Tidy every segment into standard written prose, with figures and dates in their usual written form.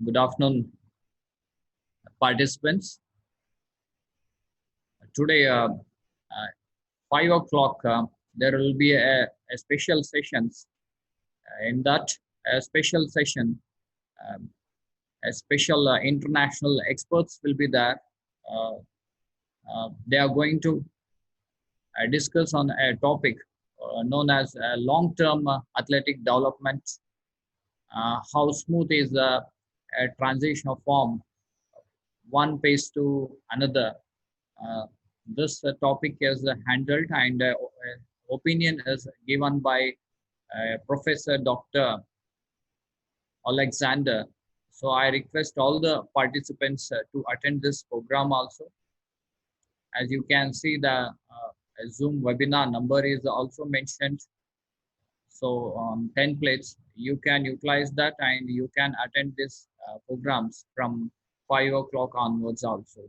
Good afternoon, participants. Today, 5 o'clock, there will be a special sessions. In that special session, um, a special international experts will be there. Uh, they are going to discuss on a topic known as long-term athletic development. How smooth is a transition of form one pace to another. Uh, this topic is handled and opinion is given by Professor Dr. Alexander. So I request all the participants to attend this program also. As you can see, the Zoom webinar number is also mentioned. So 10 plates, you can utilize that and you can attend these programs from 5 o'clock onwards also.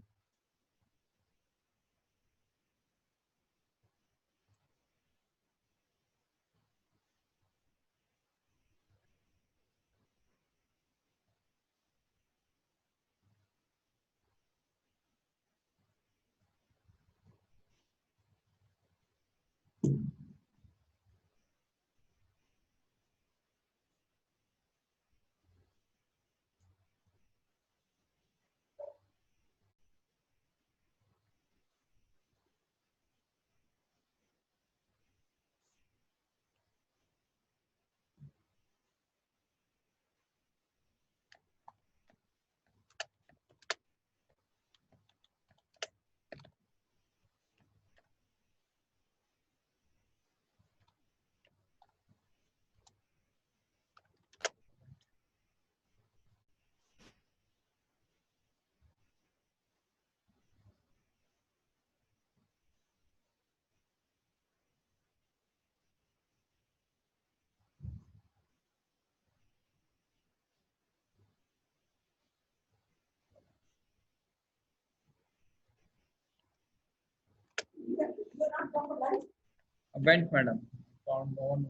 Went, madam. Found no one.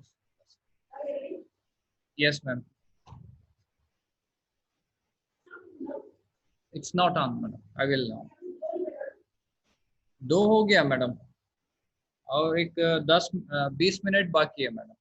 Yes, ma'am. It's not on, madam. I will now. दो हो गया madam और एक 10-20 minute बाकी है madam.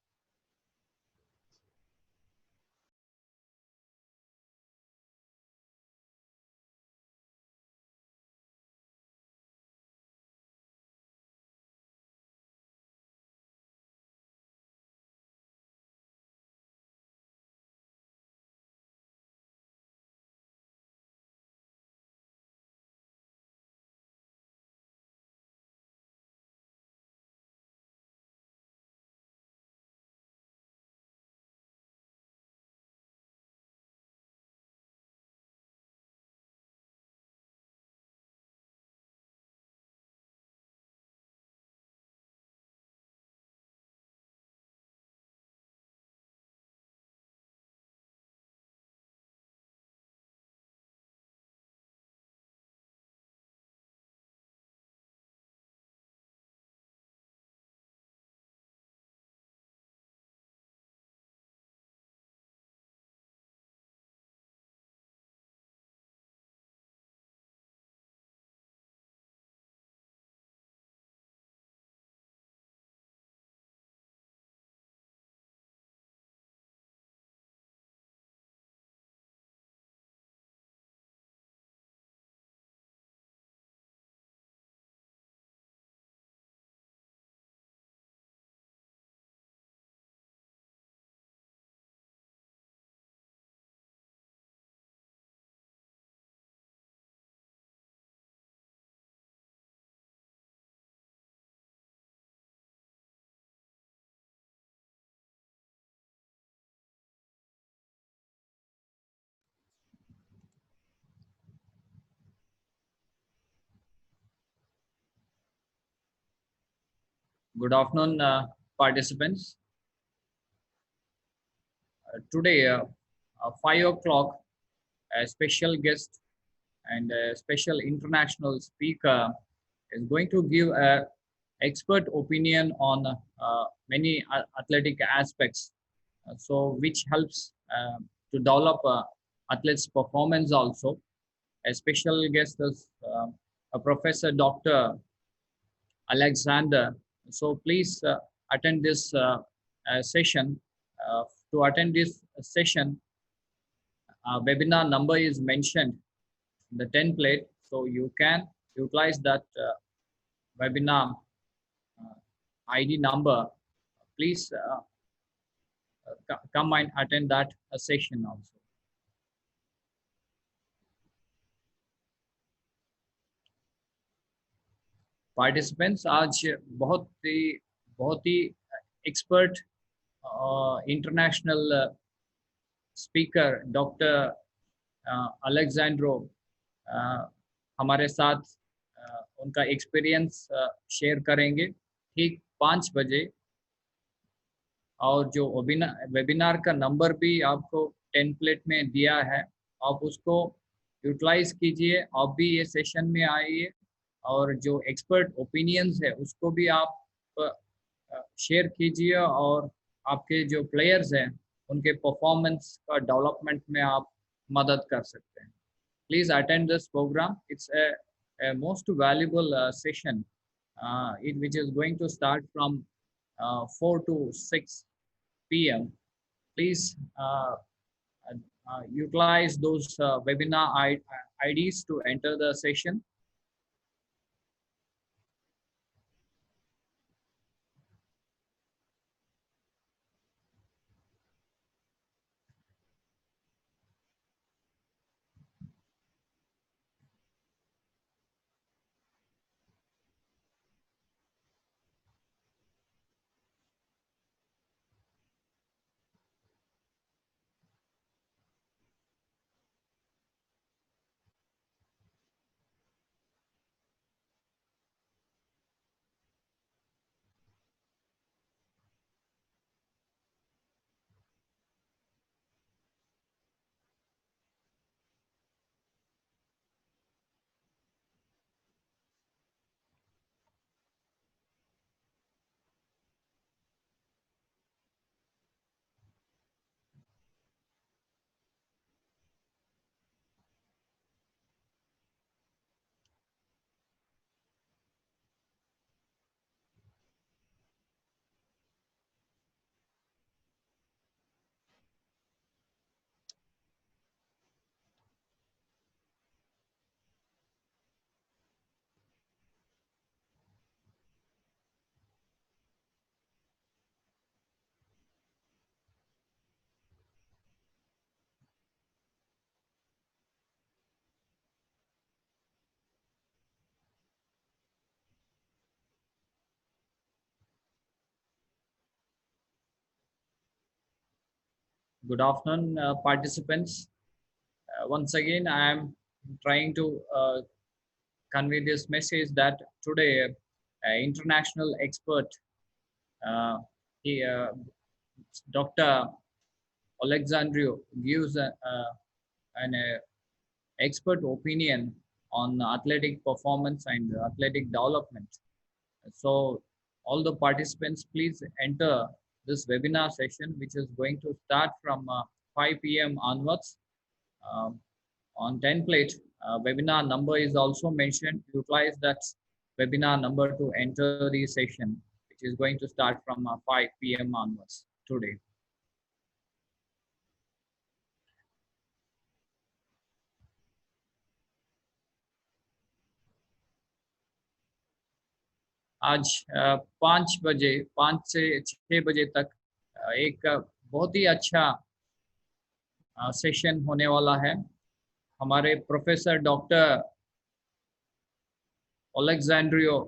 Good afternoon, participants. Today, 5 o'clock, a special guest and a special international speaker is going to give a expert opinion on many athletic aspects, so which helps to develop athletes' performance also. A special guest is a Professor Dr. Alexander. So please attend this session. To attend this session, webinar number is mentioned in the template, so you can utilize that webinar ID number. Please come and attend that session also. Participants आज बहुत ही expert international speaker doctor अलेक्जेंड्रो हमारे साथ उनका experience share करेंगे ठीक 5 बजे। और जो वेबिनार का नंबर भी आपको टेम्पलेट में दिया है, आप उसको यूटिलाइज कीजिए। आप भी ये सेशन में आइए और जो एक्सपर्ट ओपिनियंस है उसको भी आप शेयर कीजिए और आपके जो प्लेयर्स हैं उनके परफॉर्मेंस का डेवलपमेंट में आप मदद कर सकते हैं। Please attend this programme. It's a most valuable session which is going to start from 4 to 6 p.m. Please utilize those webinar IDs to enter the session. Good afternoon, participants. Once again, I am trying to convey this message that today, international expert, he, Dr. Alexandrio, gives an expert opinion on athletic performance and athletic development. So all the participants, please enter this webinar session, which is going to start from 5 p.m. onwards. On template, webinar number is also mentioned. Utilize that webinar number to enter the session, which is going to start from 5 p.m. onwards today. आज 5 से 6 बजे तक एक बहुत ही अच्छा session होने वाला है। हमारे प्रोफेसर डॉक्टर ओलेक्जेंड्रियो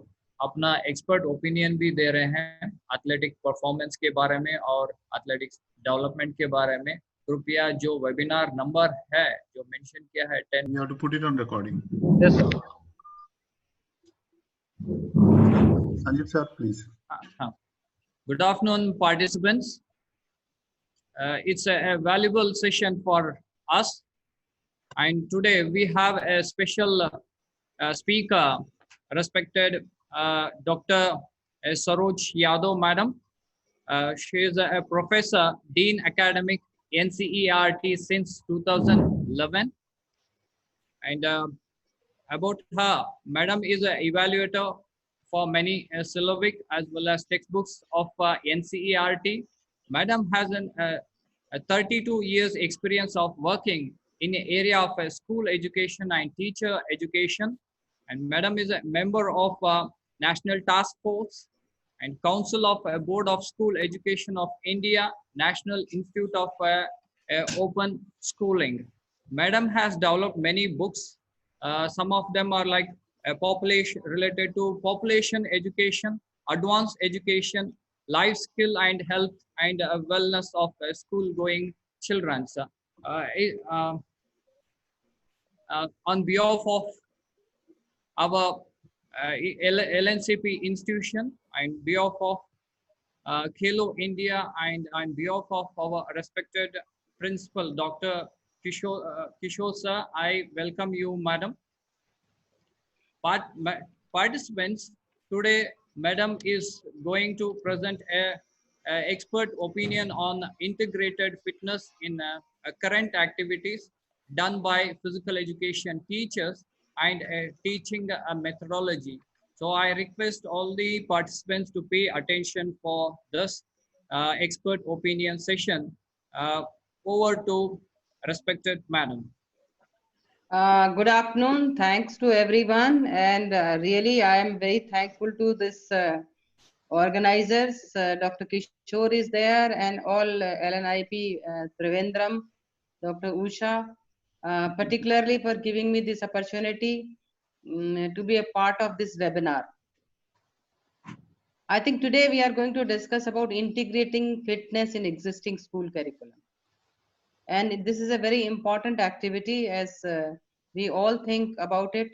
अपना एक्सपर्ट ओपिनियन भी दे रहे हैं एथलेटिक परफॉर्मेंस के बारे में और एथलेटिक्स डेवलपमेंट के बारे में। कृपया जो वेबिनार नंबर है जो मेंशन किया है 10। You have to put it on recording. Yes, sir. Sanjeev sir, please. Good afternoon, participants. It's a valuable session for us, and today we have a special speaker, respected Dr. Saroj Yadav, madam. She is a professor, Dean Academic, NCERT since 2000. 11. And about her, Madam is an evaluator for many syllabic as well as textbooks of NCERT. Madam has a 32 years experience of working in the area of school education and teacher education. And Madam is a member of National Task Force and Council of Board of School Education of India, National Institute of Open Schooling. Madam has developed many books. Some of them are like population related to population education, advanced education, life skill and health and wellness of school going children. On behalf of our LNCP institution and behalf of Khelo India and on behalf of our respected principal, Dr. Kishore sir, I welcome you, madam. Participants, today, madam is going to present a expert opinion on integrated fitness in current activities done by physical education teachers and teaching methodology. So I request all the participants to pay attention for this expert opinion session. Over to respected madam. Good afternoon. Thanks to everyone. And really, I am very thankful to this organizers. Dr. Kishore is there and all LNIP, Trivendram, Dr. Usha, particularly for giving me this opportunity to be a part of this webinar. I think today we are going to discuss about integrating fitness in existing school curriculum. And this is a very important activity as we all think about it.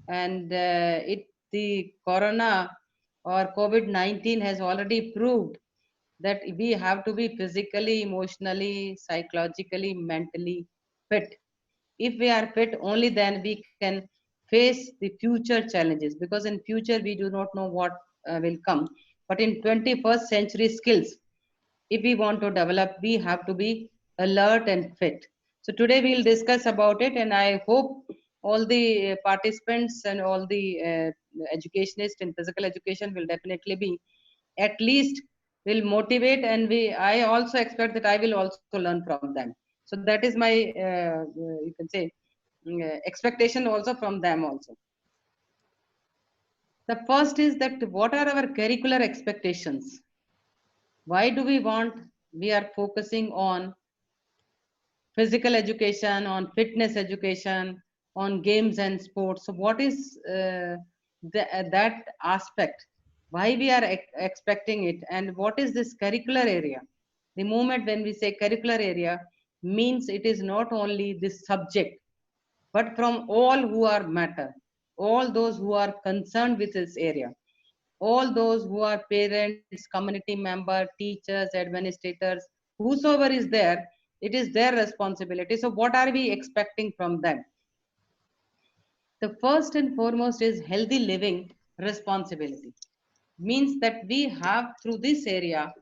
And the corona or COVID-19 has already proved that we have to be physically, emotionally, psychologically, mentally fit. If we are fit, only then we can face the future challenges, because in future we do not know what will come. But in 21st century skills, if we want to develop, we have to be alert and fit. So today we'll discuss about it, and I hope all the participants and all the educationists in physical education will definitely be at least will motivate, and I also expect that I will also learn from them. So that is my you can say expectation also from them also. The first is that what are our curricular expectations? Why do we are focusing on physical education, on fitness education, on games and sports? So what is that aspect? Why we are expecting it, and what is this curricular area? The moment when we say curricular area means it is not only this subject, but from all who are matter, all those who are concerned with this area, all those who are parents, community member, teachers, administrators, whosoever is there, it is their responsibility. So what are we expecting from them? The first and foremost is healthy living responsibility. Means that we have through this area,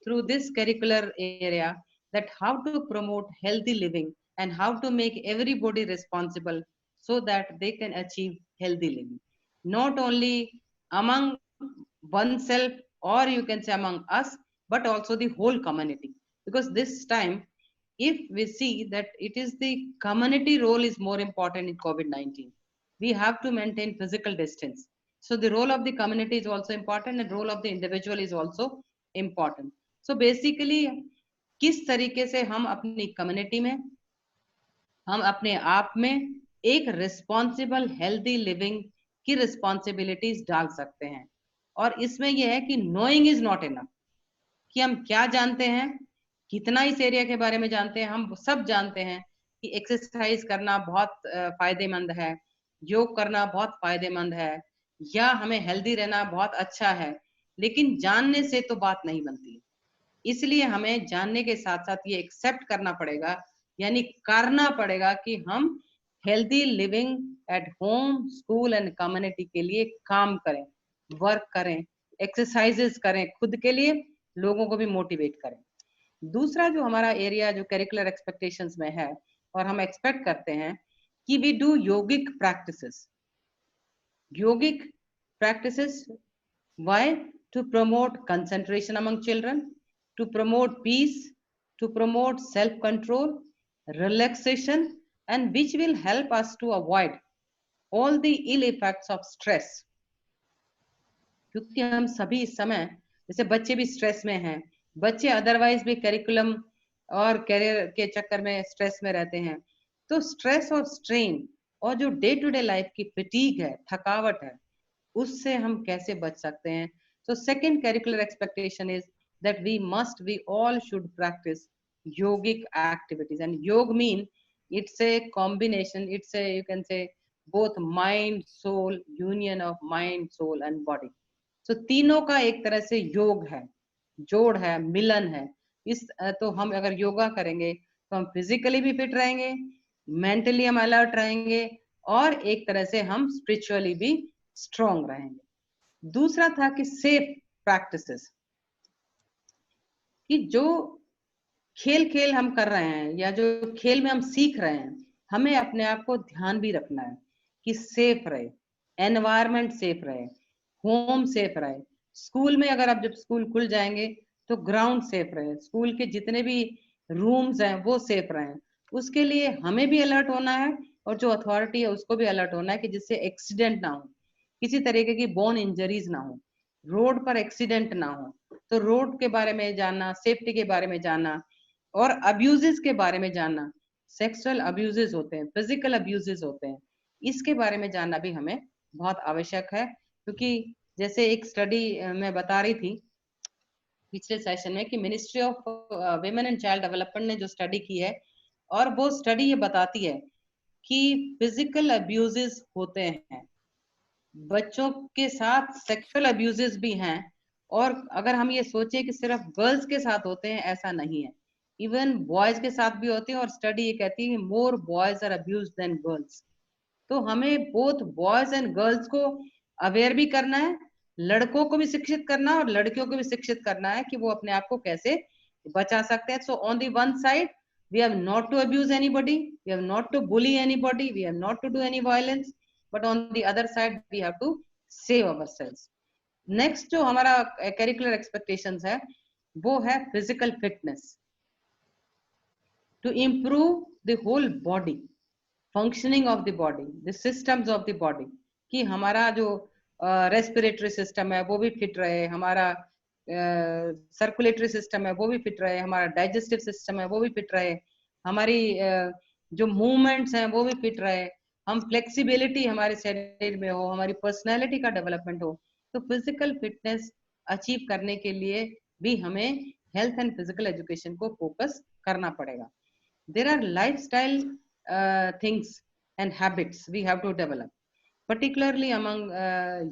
through this curricular area, that how to promote healthy living and how to make everybody responsible so that they can achieve healthy living. Not only among oneself, or you can say among us, but also the whole community. Because this time, if we see that it is the community role is more important in COVID-19, we have to maintain physical distance. So the role of the community is also important, and role of the individual is also important. So basically, किस तरीके से हम अपनी community में, हम अपने आप में एक रिस्पॉन्सिबल हेल्दी लिविंग की रिस्पॉन्सिबिलिटीज डाल सकते हैं. और इसमें यह है कि नोइंग इज नॉट इनफ, कि हम क्या जानते हैं, कितना इस एरिया के बारे में जानते हैं. हम सब जानते हैं कि एक्सरसाइज करना बहुत फायदेमंद है, योग करना बहुत फायदेमंद है, या हमें हेल्दी रहना बहुत अच्छा है, लेकिन जानने से तो बात नहीं बनती. इसलिए हमें जानने के साथ साथ ये एक्सेप्ट करना पड़ेगा, यानी करना पड़ेगा कि हम healthy living at home, school and community के लिए काम करें, वर्क करें, एक्सरसाइजेस करें, खुद के लिए, लोगों को भी मोटिवेट करें. दूसरा जो हमारा एरिया जो करिकुलर एक्सपेक्टेशंस में है, और हम एक्सपेक्ट करते हैं कि we do yogic practices. Yogic practices, why? To promote concentration among children, to promote peace, to promote self-control, relaxation, and which will help us to avoid all the ill effects of stress. क्योंकि हम सभी इस समय, जैसे बच्चे भी stress में हैं, बच्चे अदरवाइज भी करिकुलम और करियर के चक्कर में स्ट्रेस में रहते हैं, तो स्ट्रेस और स्ट्रेन और जो डे टू डे लाइफ की फटीग है, थकावट है, उससे हम कैसे बच सकते हैं. So second curricular expectation is that we all should practice yogic activities, and yog mean it's a combination, it's a, you can say, both mind soul, union of mind soul and body. So तीनों का एक तरह से योग है, जोड़ है, मिलन है. इस तो हम अगर योगा करेंगे तो हम फिजिकली भी फिट रहेंगे, मेंटली हम अलर्ट रहेंगे और एक तरह से हम स्पिरिचुअली भी स्ट्रॉन्ग रहेंगे. दूसरा था कि सेफ प्रैक्टिसेस, कि जो खेल हम कर रहे हैं या जो खेल में हम सीख रहे हैं, हमें अपने आप को ध्यान भी रखना है कि सेफ रहे, एनवायरनमेंट सेफ रहे, होम सेफ रहे. स्कूल में अगर आप जब स्कूल खुल जाएंगे तो ग्राउंड सेफ रहे, स्कूल के जितने भी रूम्स हैं वो सेफ रहे. उसके लिए हमें भी अलर्ट होना है और जो अथॉरिटी है उसको भी अलर्ट होना है कि जिससे एक्सीडेंट ना हो, किसी तरीके की बोन इंजरीज ना हो, रोड पर एक्सीडेंट ना हो. तो रोड के बारे में जानना, सेफ्टी के बारे में जानना और अब्यूजेस के बारे में जानना, सेक्सुअल अब्यूजेस होते हैं, फिजिकल अब्यूजेस होते हैं, इसके बारे में जानना भी हमें बहुत आवश्यक है. क्योंकि जैसे एक स्टडी मैं बता रही थी पिछले सेशन में कि ministry of women and child development ने जो स्टडी की है, और वो स्टडी ये बताती है कि फिजिकल अब्यूजेस होते हैं, बच्चों के साथ सेक्सुअल अब्यूजेस भी हैं. और अगर हम ये सोचें कि सिर्फ गर्ल्स के साथ होते हैं, ऐसा नहीं है, इवन बॉयज के साथ भी होते हैं. और स्टडी ये कहती है कि more boys are abused than girls. तो हमें बोथ बॉयज एंड गर्ल्स को अवेयर भी करना है, लड़कों को भी शिक्षित करना है और लड़कियों को भी शिक्षित करना है कि वो अपने आप को कैसे बचा सकते हैं. So on the one side we have not to abuse anybody, we have not to bully anybody, we have not to do any violence, but on the other side we have to save ourselves. Next जो हमारा curricular expectations है वो है physical fitness, to improve the whole body, functioning of the body, the systems of the body, कि हमारा जो respiratory system है वो भी फिट रहे, हमारा सर्कुलेटरी सिस्टम है वो भी फिट रहे, हमारा डाइजेस्टिव सिस्टम है वो भी फिट रहे, हमारी जो मूवमेंट्स हैं वो भी फिट रहे, हम फ्लेक्सिबिलिटी हमारे शरीर में हो, हमारी पर्सनैलिटी का डेवलपमेंट हो. तो फिजिकल फिटनेस अचीव करने के लिए भी हमें हेल्थ एंड फिजिकल एजुकेशन को फोकस करना पड़ेगा. There are lifestyle things and habits we have to develop, particularly among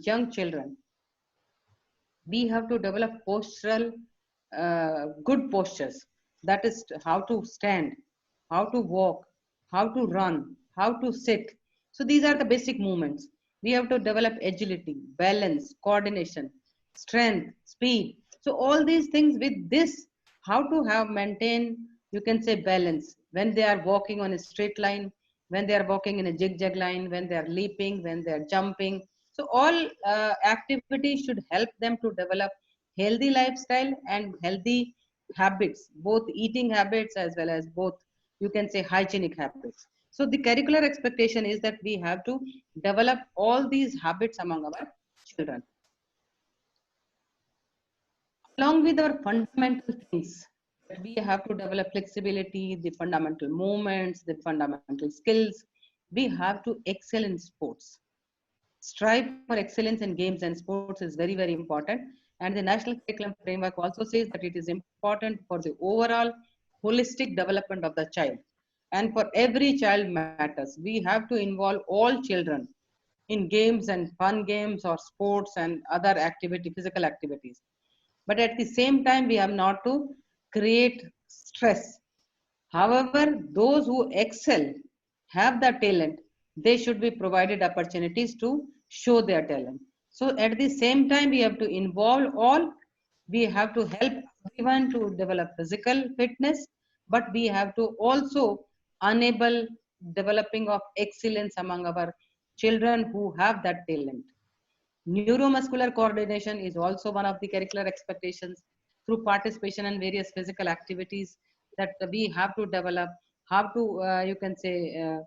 young children. We have to develop postural good postures, that is how to stand, how to walk, how to run, how to sit. So these are the basic movements. We have to develop agility, balance, coordination, strength, speed. So all these things, with this, how to have maintain, you can say, balance when they are walking on a straight line, when they are walking in a zigzag line, when they are leaping, when they are jumping. So all activities should help them to develop healthy lifestyle and healthy habits, both eating habits as well as both, you can say, hygienic habits. So the curricular expectation is that we have to develop all these habits among our children. Along with our fundamental things, we have to develop flexibility, the fundamental movements, the fundamental skills. We have to excel in sports. Strive for excellence in games and sports is very, very important. And the National Curriculum Framework also says that it is important for the overall holistic development of the child. And for every child matters. We have to involve all children in games and fun games or sports and other activity, physical activities. But at the same time, we have not to create stress. However, those who excel, have the talent, they should be provided opportunities to show their talent. So at the same time, we have to involve all. We have to help everyone to develop physical fitness, but we have to also enable developing of excellence among our children who have that talent. Neuromuscular coordination is also one of the curricular expectations through participation in various physical activities that we have to develop. How to, you can say,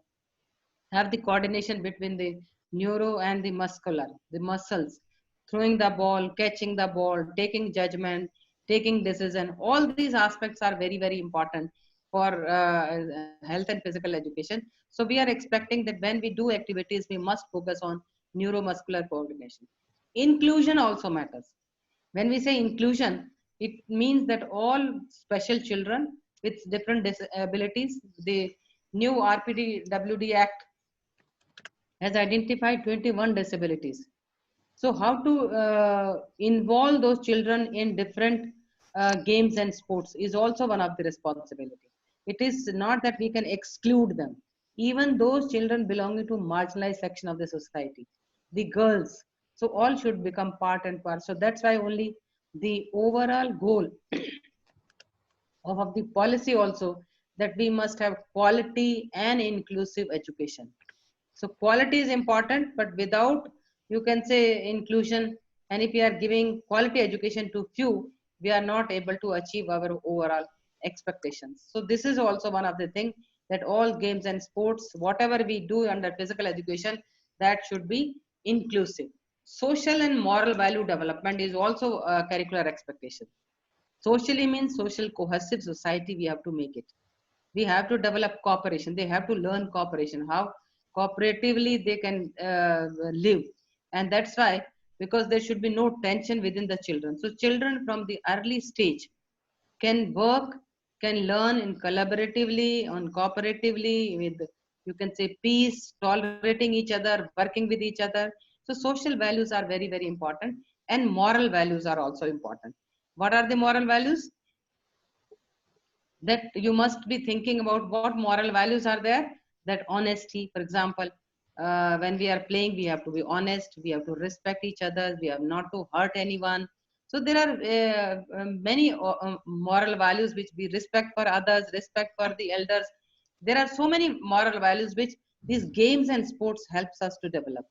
have the coordination between the neuro and the muscular, the muscles, throwing the ball, catching the ball, taking judgment, taking decision. All these aspects are very, very important for health and physical education. So we are expecting that when we do activities, we must focus on neuromuscular coordination. Inclusion also matters. When we say inclusion, it means that all special children with different disabilities, the new RPDWD Act has identified 21 disabilities. So how to involve those children in different games and sports is also one of the responsibility. It is not that we can exclude them. Even those children belonging to marginalized section of the society, the girls, so all should become part and part. So that's why only the overall goal of the policy also, that we must have quality and inclusive education. So quality is important, but without, you can say, inclusion, and if we are giving quality education to few, we are not able to achieve our overall expectations. So this is also one of the things, that all games and sports, whatever we do under physical education, that should be inclusive. Social and moral value development is also a curricular expectation. Socially means social cohesive society, we have to make it. We have to develop cooperation. They have to learn cooperation, how cooperatively they can live. And that's why, because there should be no tension within the children. So children from the early stage can work, can learn in collaboratively, on cooperatively, with, you can say, peace, tolerating each other, working with each other. So social values are very, very important, and moral values are also important. What are the moral values? That you must be thinking about what moral values are there. That honesty, for example, when we are playing, we have to be honest, we have to respect each other, we have not to hurt anyone. So there are many moral values, which we respect for others, respect for the elders. There are so many moral values which these games and sports helps us to develop.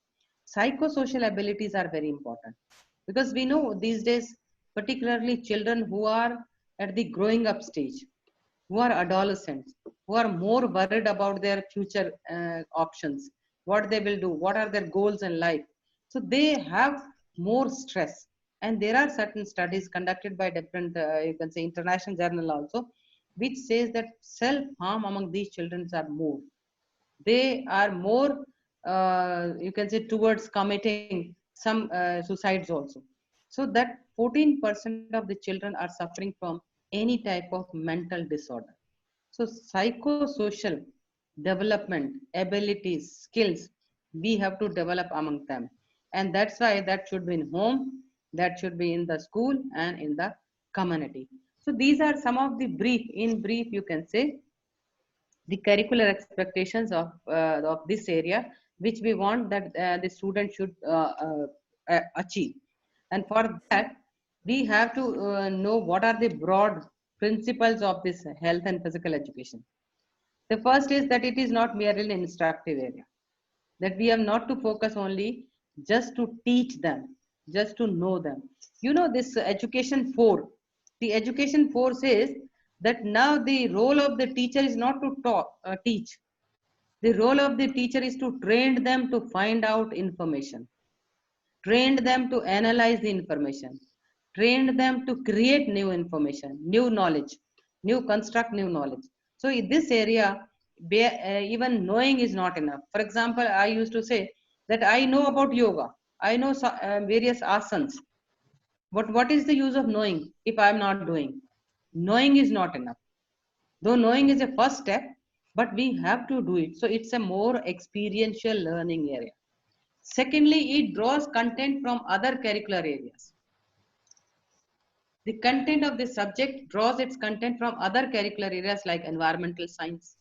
Psychosocial abilities are very important, because we know these days, particularly children who are at the growing up stage, who are adolescents, who are more worried about their future options, what they will do, what are their goals in life. So they have more stress. And there are certain studies conducted by different, you can say, international journal also, which says that self-harm among these children are more. They are more, you can say, towards committing some suicides also. So that 14% of the children are suffering from any type of mental disorder. So psychosocial development, abilities, skills, we have to develop among them. And that's why that should be in home, that should be in the school and in the community. So these are some of the brief, in brief, you can say, the curricular expectations of this area, which we want that the student should achieve. And for that, we have to know what are the broad principles of this health and physical education. The first is that it is not merely an instructive area, that we have not to focus only just to teach them, just to know them. You know, this education 4, the education 4 says that now the role of the teacher is not to teach. The role of the teacher is to train them to find out information, trained them to analyze the information, trained them to create new information, new knowledge, new construct new knowledge. So in this area, even knowing is not enough. For example, I used to say that I know about yoga, I know various asanas, but what is the use of knowing if I am not doing? Knowing is not enough. Though knowing is a first step, but we have to do it. So it's a more experiential learning area. Secondly, it draws content from other curricular areas. The content of the subject draws its content from other curricular areas like environmental science.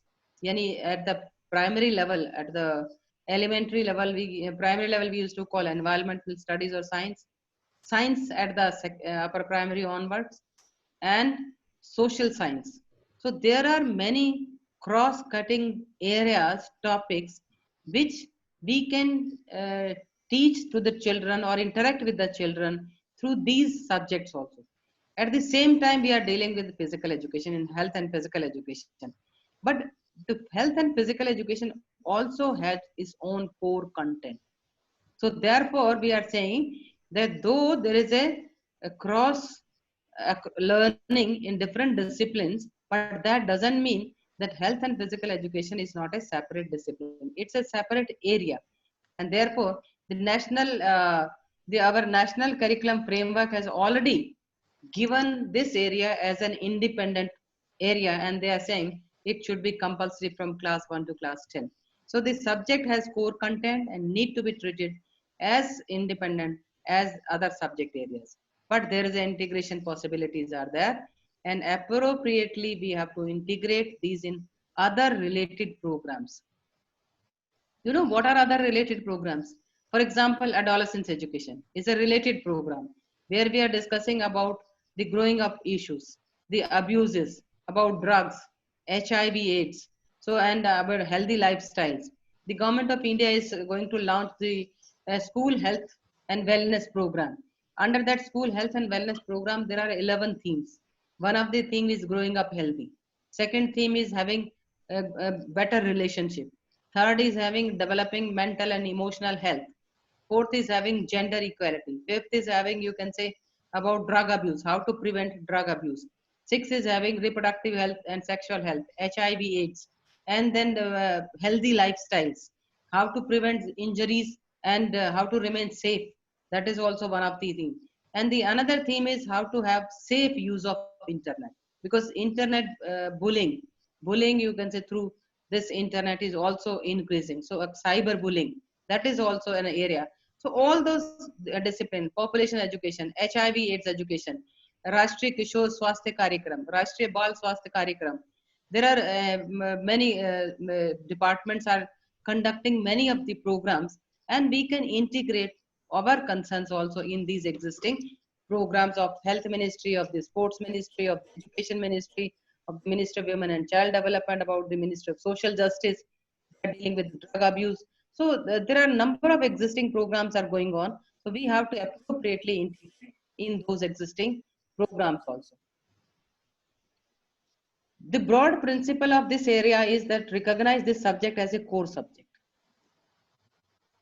Yani at the primary level, at the elementary level, primary level we used to call environmental studies or science. Science at the upper primary onwards, and social science. So there are many cross-cutting areas, topics, which we can teach to the children or interact with the children through these subjects also. At the same time, we are dealing with physical education in health and physical education. But the health and physical education also has its own core content. So therefore, we are saying that though there is a cross learning in different disciplines, but that doesn't mean that health and physical education is not a separate discipline. It's a separate area, and therefore our national curriculum framework has already given this area as an independent area, and they are saying it should be compulsory from class 1 to class 10. So this subject has core content and need to be treated as independent as other subject areas. But there is integration possibilities are there, and appropriately we have to integrate these in other related programs. You know what are other related programs? For example, adolescence education is a related program where we are discussing about the growing up issues, the abuses, about drugs, HIV, AIDS, so and about healthy lifestyles. The government of India is going to launch the school health and wellness program. Under that school health and wellness program, there are 11 themes. One of the theme is growing up healthy. Second theme is having a better relationship. Third is having developing mental and emotional health. Fourth is having gender equality. Fifth is having, you can say, about drug abuse, how to prevent drug abuse. Sixth is having reproductive health and sexual health, HIV, AIDS, and then the healthy lifestyles, how to prevent injuries and how to remain safe. That is also one of the themes. And the another theme is how to have safe use of internet, because internet bullying, you can say, through this internet is also increasing. So cyber bullying, that is also an area. So all those discipline, population education, HIV AIDS education, Rashtriya Kishore Swasthya Karyakram, Rashtriya Bal Swasthya Karyakram. There are many departments are conducting many of the programs, and we can integrate our concerns also in these existing programs of health ministry, of the sports ministry, of the education ministry, of the Ministry of Women and Child Development, about the Ministry of Social Justice, dealing with drug abuse. So there are a number of existing programs are going on. So we have to appropriately integrate in those existing programs also. The broad principle of this area is that recognize this subject as a core subject.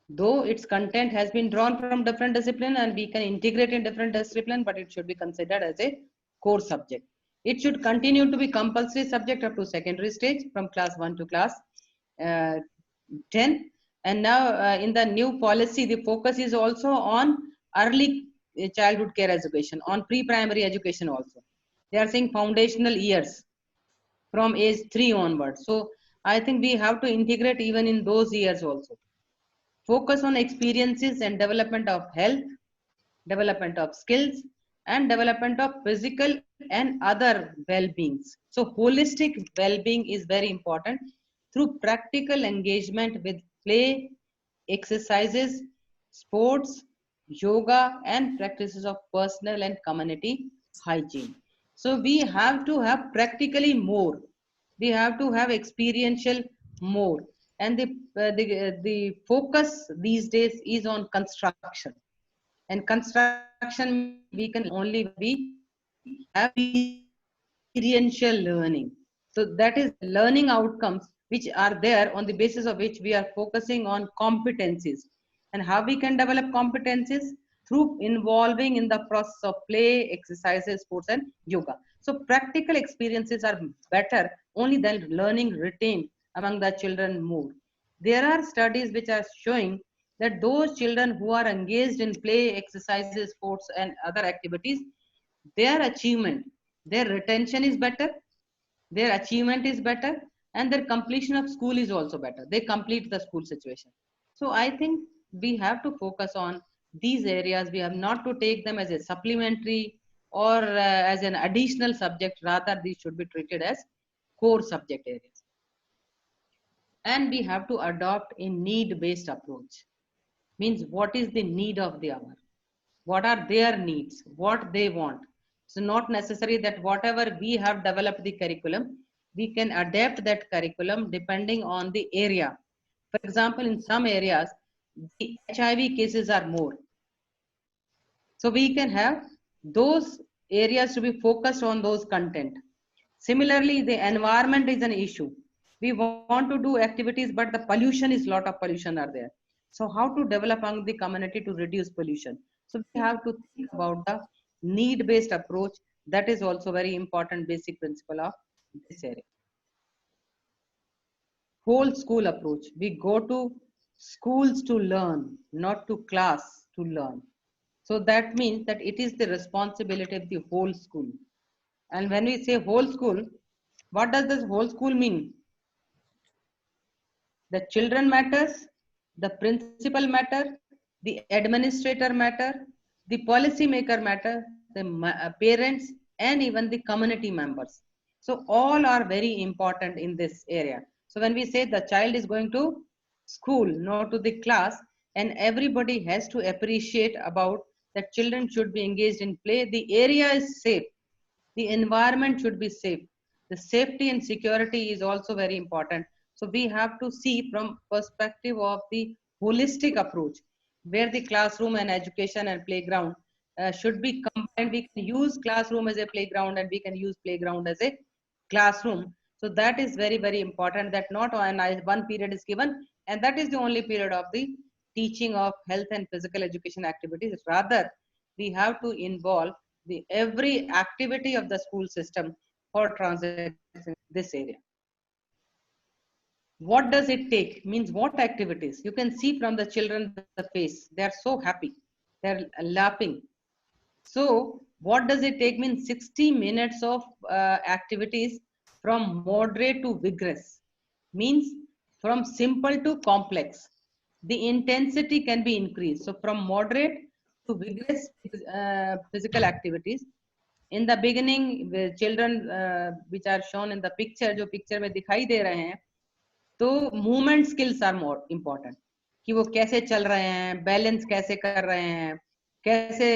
Though its content has been drawn from different discipline and we can integrate in different discipline, but it should be considered as a core subject. It should continue to be compulsory subject up to secondary stage from class 1 to class 10. And now in the new policy, the focus is also on early childhood care education, on pre-primary education also. They are saying foundational years from age 3 onwards. So I think we have to integrate even in those years also. Focus on experiences and development of health, development of skills, and development of physical and other well-beings. So holistic well-being is very important through practical engagement with play, exercises, sports, yoga, and practices of personal and community hygiene. So we have to have practically more. We have to have experiential more. And the focus these days is on construction. And construction we can only be have experiential learning. So that is learning outcomes which are there on the basis of which we are focusing on competencies. And how we can develop competencies? Through involving in the process of play, exercises, sports, and yoga. So practical experiences are better only than learning retained among the children more. There are studies which are showing that those children who are engaged in play, exercises, sports, and other activities, their achievement, their retention is better, their achievement is better, and their completion of school is also better. They complete the school situation. So I think we have to focus on these areas. We have not to take them as a supplementary or as an additional subject. Rather, these should be treated as core subject areas. And we have to adopt a need-based approach. Means what is the need of the hour? What are their needs? What they want? So not necessary that whatever we have developed the curriculum, we can adapt that curriculum depending on the area. For example, in some areas, the HIV cases are more. So we can have those areas to be focused on those content. Similarly, the environment is an issue. We want to do activities, but the pollution is lot of pollution are there. So how to develop among the community to reduce pollution? So we have to think about the need-based approach. That is also very important basic principle of this area. Whole school approach. We go to schools to learn, not to class to learn. So that means that it is the responsibility of the whole school. And when we say whole school, what does this whole school mean? The children matters, the principal matter, the administrator matter, the policy maker matter, the parents, and even the community members. So all are very important in this area. So when we say the child is going to school, not to the class, and everybody has to appreciate about that children should be engaged in play. The area is safe. The environment should be safe. The safety and security is also very important. So we have to see from perspective of the holistic approach, where the classroom and education and playground should be combined. We can use classroom as a playground and we can use playground as a classroom. So that is very, very important, that not one period is given and that is the only period of the teaching of health and physical education activities. Rather, we have to involve the every activity of the school system for transition this area. What does it take? Means what activities? You can see from the children the face. They are so happy. They are laughing. So what does it take? Means 60 minutes of activities from moderate to vigorous. Means from simple to complex. The intensity can be increased. So from moderate to vigorous physical activities. In the beginning, the children which are shown in the picture, जो picture में दिखाई दे रहे हैं, तो movement skills are more important कि वो कैसे चल रहे हैं, बैलेंस कैसे कर रहे हैं, कैसे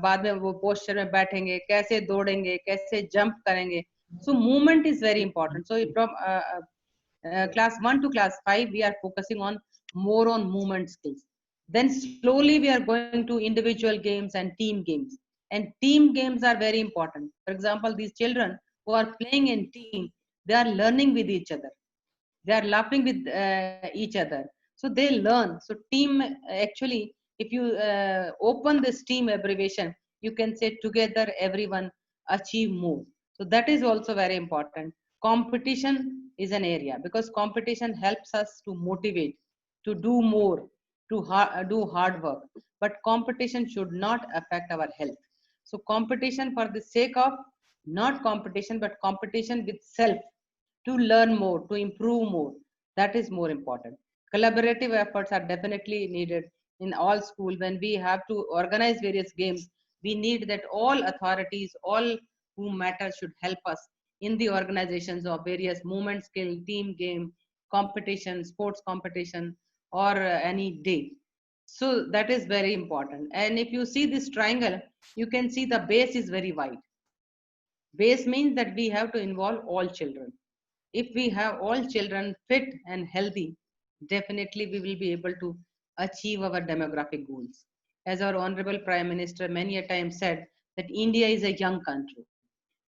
बाद में वो पोस्चर में बैठेंगे, कैसे दौड़ेंगे, कैसे जंप करेंगे. So movement is very important. So from class 1 to class 5 we are focusing on more on movement skills. Then slowly we are going to individual games and team games, and team games are very important. For example, these children who are playing in team, they are learning with each other, they are laughing with each other, so they learn. So team, actually if you open this team abbreviation, you can say together everyone achieve more. So that is also very important. Competition is an area because competition helps us to motivate, to do more, to do hard work, but competition should not affect our health. So competition for the sake of, not competition but competition with self, to learn more, to improve more. That is more important. Collaborative efforts are definitely needed in all school. When we have to organize various games, we need that all authorities, all who matter should help us in the organizations of various movement skill, team game, competition, sports competition, or any day. So that is very important. And if you see this triangle, you can see the base is very wide. Base means that we have to involve all children. If we have all children fit and healthy, definitely we will be able to achieve our demographic goals. As our Honorable Prime Minister many a time said, that India is a young country.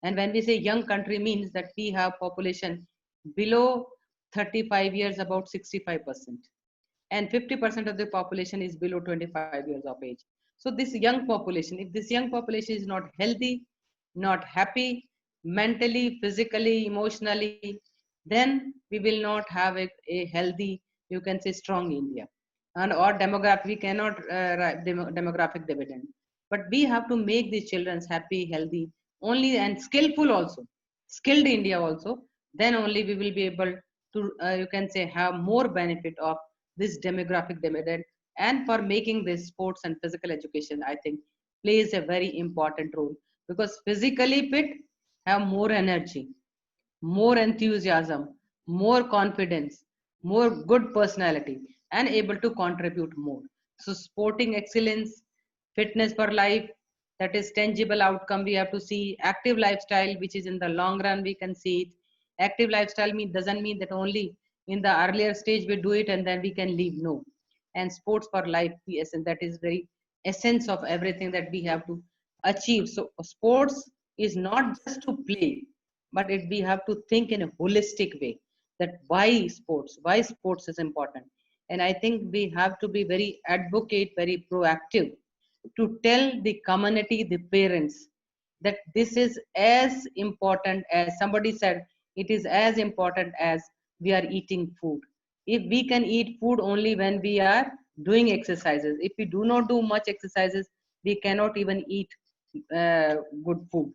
And when we say young country means that we have population below 35 years, about 65%. And 50% of the population is below 25 years of age. So this young population, if this young population is not healthy, not happy, mentally, physically, emotionally, then we will not have a healthy, you can say strong India. And or demographic, we cannot write demographic dividend. But we have to make these children happy, healthy, only, and skillful also, skilled India also, then only we will be able to, you can say, have more benefit of this demographic dividend. And for making this sports and physical education, I think plays a very important role, because physically fit have more energy, more enthusiasm, more confidence, more good personality, and able to contribute more. So sporting excellence, fitness for life, that is tangible outcome we have to see. Active lifestyle, which is in the long run we can see it. Active lifestyle doesn't mean that only in the earlier stage we do it and then we can leave. No. And sports for life, yes, and that is very essence of everything that we have to achieve. So sports is not just to play, but we have to think in a holistic way, that why sports is important. And I think we have to be very advocate, very proactive to tell the community, the parents, that this is as important, as somebody said, it is as important as we are eating food. If we can eat food only when we are doing exercises, if we do not do much exercises, we cannot even eat good food.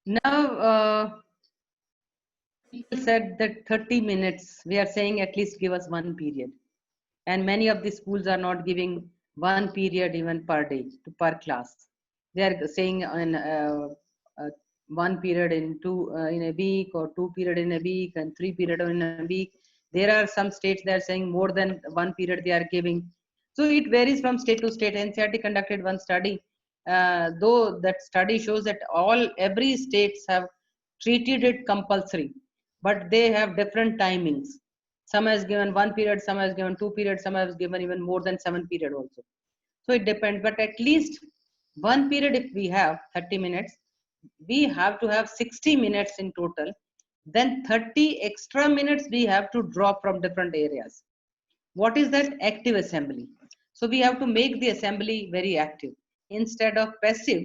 Now, people said that 30 minutes, we are saying at least give us one period. And many of the schools are not giving one period even per day to per class. They are saying one period in a week, or two period in a week, and three period in a week. There are some states that are saying more than one period they are giving. So it varies from state to state. NCERT conducted one study, though that study shows that every states have treated it compulsory, but they have different timings. Some has given one period, some has given two periods, some has given even more than 7 period also. So it depends, but at least one period, if we have 30 minutes, we have to have 60 minutes in total. Then 30 extra minutes we have to draw from different areas. What is that? Active assembly. So we have to make the assembly very active instead of passive.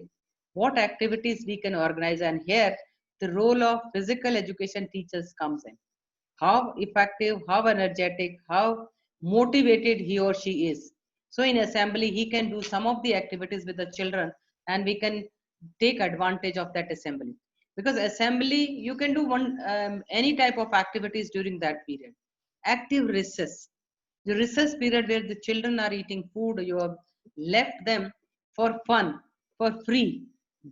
What activities we can organize? And here the role of physical education teachers comes in. How effective, how energetic, how motivated he or she is. So in assembly, he can do some of the activities with the children, and we can take advantage of that assembly. Because assembly, you can do any type of activities during that period. Active recess, the recess period where the children are eating food, you have left them for fun, for free.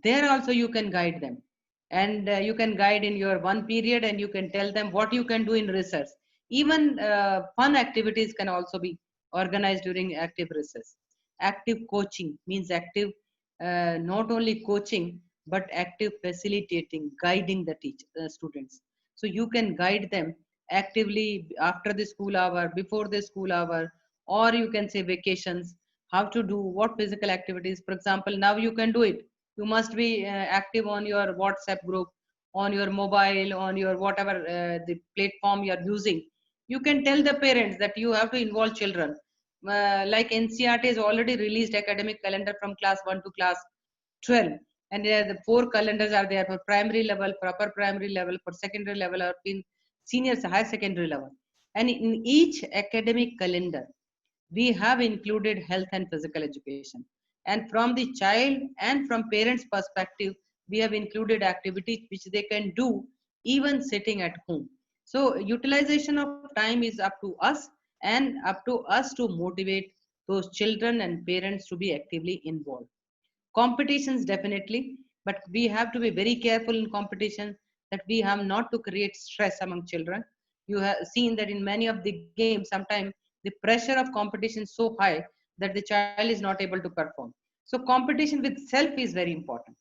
There also you can guide them, and you can guide in your one period, and you can tell them what you can do in research. Even fun activities can also be organized during active recess. Active coaching means active, not only coaching, but active facilitating, guiding the students. So you can guide them actively after the school hour, before the school hour, or you can say vacations, how to do what physical activities. For example, now you can do it. You must be active on your WhatsApp group, on your mobile, on your whatever the platform you are using. You can tell the parents that you have to involve children. Like NCERT has already released academic calendar from class 1 to class 12, and the 4 calendars are there for primary level, for upper primary level, for secondary level, or in senior high secondary level. And in each academic calendar, we have included health and physical education. And from the child and from parents perspective, we have included activities which they can do even sitting at home. So utilization of time is up to us, and up to us to motivate those children and parents to be actively involved. Competitions, definitely, but we have to be very careful in competition, that we have not to create stress among children. You have seen that in many of the games, sometimes the pressure of competition is so high that the child is not able to perform. So competition with self is very important.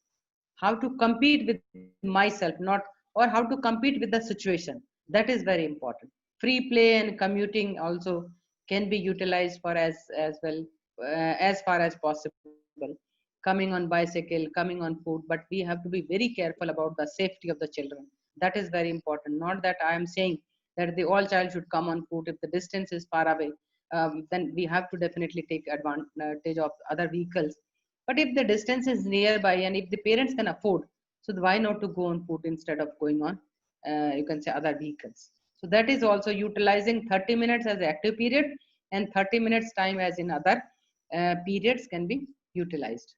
How to compete with myself, not, or how to compete with the situation, that is very important. Free play and commuting also can be utilized for as well, as far as possible. Coming on bicycle, coming on foot, but we have to be very careful about the safety of the children. That is very important. Not that I am saying that the all child should come on foot. If the distance is far away, then we have to definitely take advantage of other vehicles. But if the distance is nearby and if the parents can afford, so why not to go on foot instead of going on, you can say, other vehicles. So that is also utilizing 30 minutes as the active period, and 30 minutes time as in other periods can be utilized.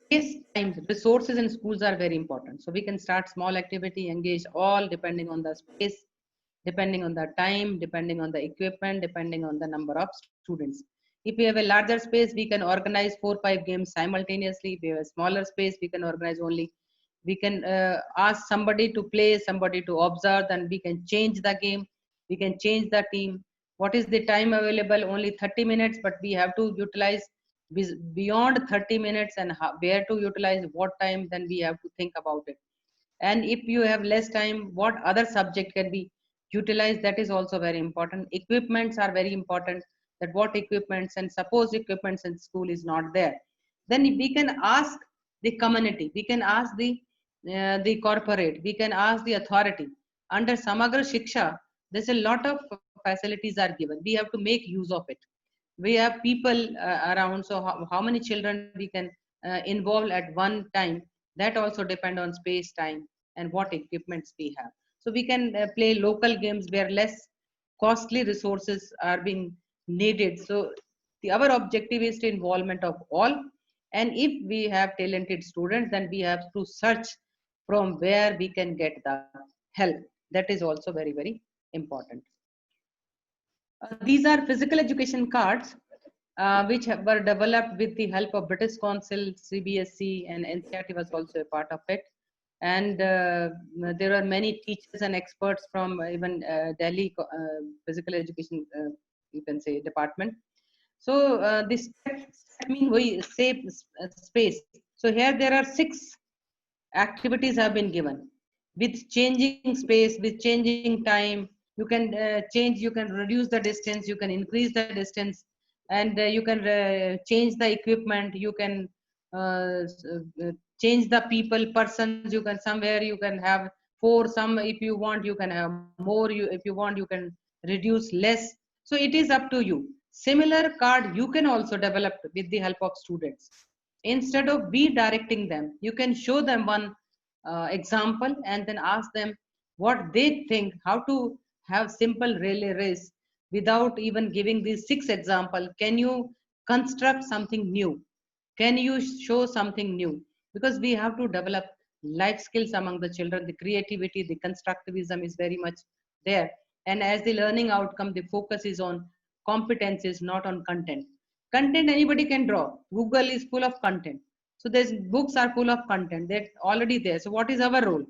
Space, time, resources in schools are very important. So we can start small activity, engage all depending on the space, depending on the time, depending on the equipment, depending on the number of students. If we have a larger space, we can organize 4-5 games simultaneously. If we have a smaller space, we can organize only, we can ask somebody to play, somebody to observe, then we can change the game, we can change the team. What is the time available? Only 30 minutes, but we have to utilize beyond 30 minutes and where to utilize what time, then we have to think about it. And if you have less time, what other subject can be utilized, that is also very important. Equipments are very important, that what equipments, and suppose equipments in school is not there, then we can ask the community, we can ask the corporate, we can ask the authority. Under Samagra Shiksha, there's a lot of facilities are given, we have to make use of it. We have people around, so how many children we can involve at one time, that also depend on space, time, and what equipments we have. So we can play local games where less costly resources are being needed. So our objective is the involvement of all, and if we have talented students, then we have to search from where we can get the help. That is also very, very important. These are physical education cards which were developed with the help of British Council, CBSE, and NCERT was also a part of it. And there are many teachers and experts from even Delhi physical education, you can say, department. So this mean we save space. So here there are 6 activities have been given with changing space, with changing time. You can change, you can reduce the distance, you can increase the distance, and you can change the equipment, you can change the people, persons, you can somewhere you can have 4, some if you want you can have more, you if you want you can reduce less. So it is up to you. Similar card you can also develop with the help of students. Instead of be directing them, you can show them one example and then ask them what they think, how to have simple relay race without even giving these 6 example. Can you construct something new? Can you show something new? Because we have to develop life skills among the children. The creativity, the constructivism is very much there. And as the learning outcome, the focus is on competencies, not on content. Content anybody can draw. Google is full of content. So there's books are full of content. They're already there. So what is our role?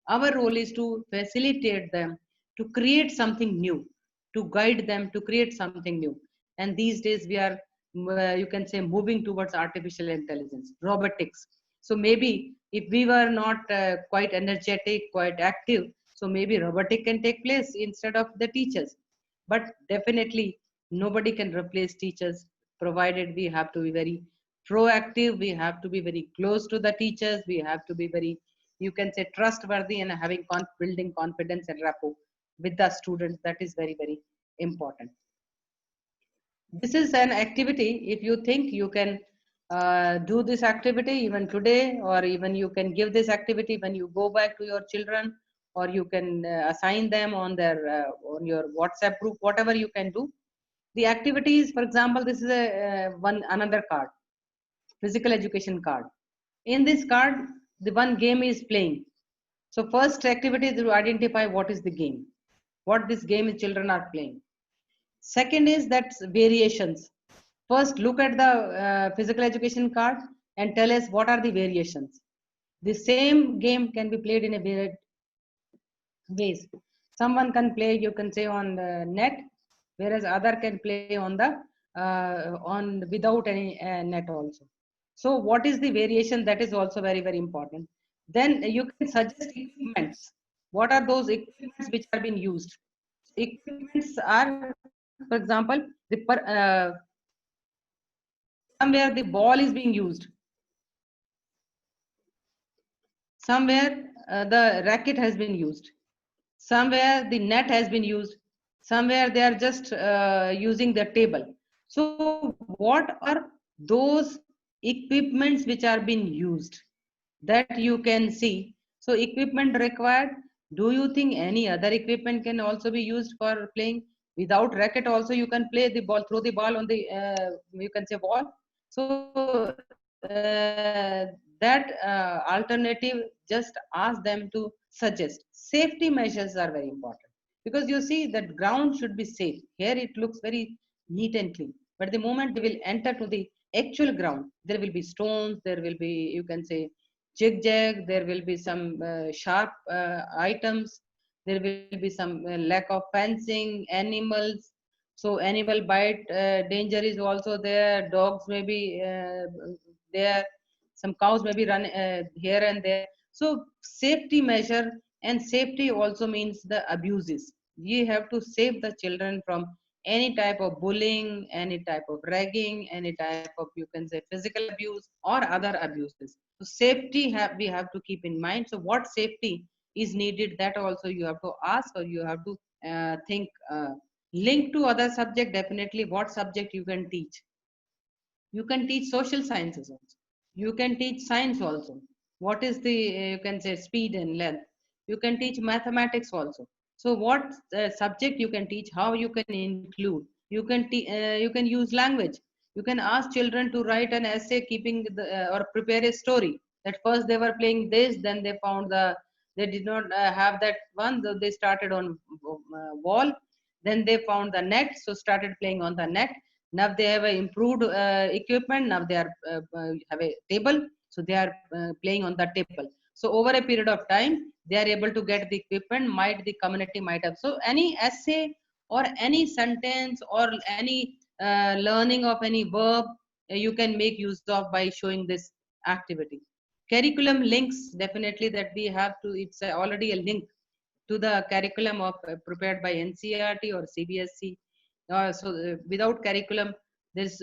Our role is to facilitate them to create something new, to guide them to create something new. And these days we are, you can say, moving towards artificial intelligence, robotics. So maybe if we were not quite energetic, quite active, so maybe robotic can take place instead of the teachers. But definitely nobody can replace teachers, provided we have to be very proactive, we have to be very close to the teachers, we have to be very, you can say, trustworthy, and having building confidence and rapport with the students. That is very, very important. This is an activity, if you think you can do this activity even today, or even you can give this activity when you go back to your children, or you can assign them on their on your WhatsApp group, whatever you can do. The activities, for example, this is a one another card, physical education card. In this card, the one game is playing. So first activity is to identify what is the game, what this game is children are playing. Second is that variations. First, look at the physical education card and tell us what are the variations. The same game can be played in a varied ways. Someone can play, you can say, on the net, whereas other can play on the on without any net also. So what is the variation? That is also very, very important. Then you can suggest equipments. What are those equipments which are being used? Equipments are, for example, somewhere the ball is being used, somewhere the racket has been used, somewhere the net has been used, somewhere they are just using the table. So what are those equipments which are being used, that you can see. So equipment required, do you think any other equipment can also be used for playing? Without racket also you can play the ball, throw the ball on the you can say wall. So that alternative, just ask them to suggest. Safety measures are very important, because you see that ground should be safe. Here it looks very neat and clean, but the moment they will enter to the actual ground, there will be stones, there will be, you can say, zigzag, there will be some sharp items, there will be some lack of fencing, animals. So animal bite danger is also there. Dogs may be there. Some cows may be run here and there. So safety measure, and safety also means the abuses. We have to save the children from any type of bullying, any type of ragging, any type of, you can say, physical abuse or other abuses. So safety we have to keep in mind. So what safety is needed, that also you have to ask, or you have to think. Link to other subject, definitely what subject you can teach. You can teach social sciences also. You can teach science also. What is the, you can say, speed and length. You can teach mathematics also. So what subject you can teach, how you can include. You can use language. You can ask children to write an essay keeping or prepare a story. That first they were playing this, then they found they did not have that one, so they started on wall, then they found the net, so started playing on the net. Now they have a improved equipment. Now they are have a table, so they are playing on the table. So over a period of time, they are able to get the equipment. Might the community might have, so any essay or any sentence or any learning of any verb, you can make use of by showing this activity. Curriculum links, definitely that we have to. It's already a link to the curriculum of prepared by NCERT or CBSE. Without curriculum, this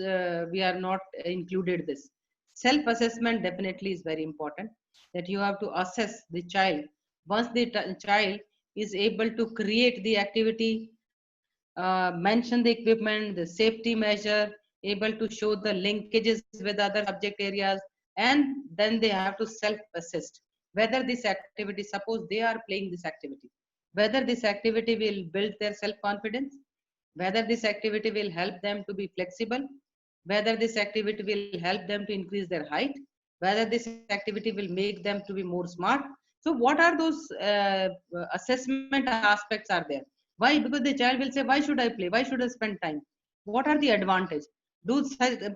we are not included this. Self-assessment definitely is very important, that you have to assess the child. Once the child is able to create the activity, mention the equipment, the safety measure, able to show the linkages with other subject areas, and then they have to self-assess whether this activity, suppose they are playing this activity, whether this activity will build their self-confidence, whether this activity will help them to be flexible, whether this activity will help them to increase their height, whether this activity will make them to be more smart. So what are those assessment aspects are there? Why? Because the child will say, why should I play? Why should I spend time? What are the advantage? Do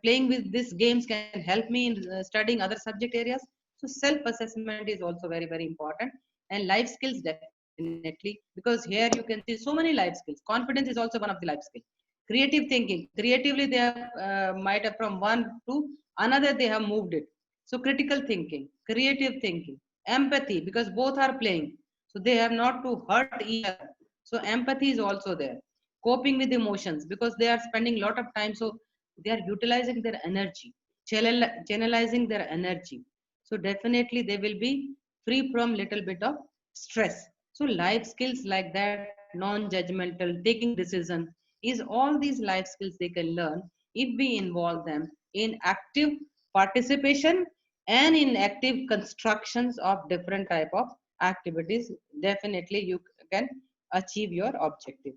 playing with these games can help me in studying other subject areas? So self-assessment is also very, very important. And life skills, definitely, because here you can see so many life skills. Confidence is also one of the life skills. Creative thinking, creatively they have might have from one to another they have moved it. So critical thinking, creative thinking, empathy, because both are playing, so they have not to hurt each other. So empathy is also there. Coping with emotions, because they are spending a lot of time, so they are utilizing their energy, channelizing their energy. So definitely they will be free from little bit of stress. So life skills like that, non-judgmental, taking decision, is all these life skills they can learn if we involve them in active participation and in active constructions of different type of activities. Definitely you can achieve your objective.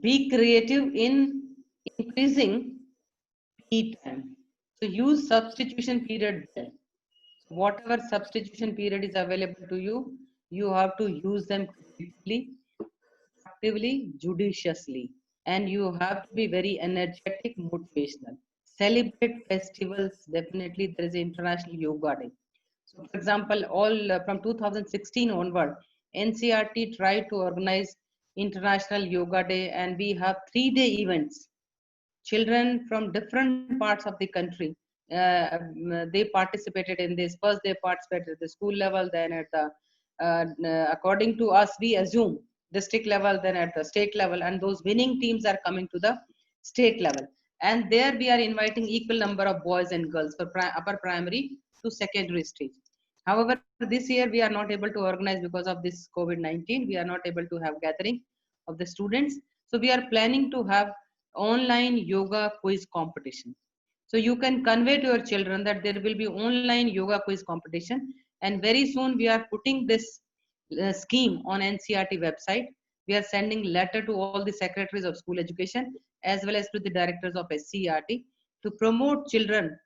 Be creative in increasing PE time. So use substitution period well. Whatever substitution period is available to you, you have to use them creatively, actively, judiciously, and you have to be very energetic, motivational. Celebrate festivals. Definitely, there is International Yoga Day. So, for example, all from 2016 onward, NCRT tried to organize International Yoga Day, and we have 3-day events. Children from different parts of the country, they participated in this. First they participated at the school level, then at the according to us we assume district level, then at the state level, and those winning teams are coming to the state level. And there we are inviting equal number of boys and girls for upper primary to secondary stage. However, this year we are not able to organize because of this COVID-19. We are not able to have gathering of the students. So we are planning to have online yoga quiz competition. So you can convey to your children that there will be online yoga quiz competition, and very soon we are putting this scheme on NCRT website. We are sending letter to all the secretaries of school education as well as to the directors of SCERT to promote children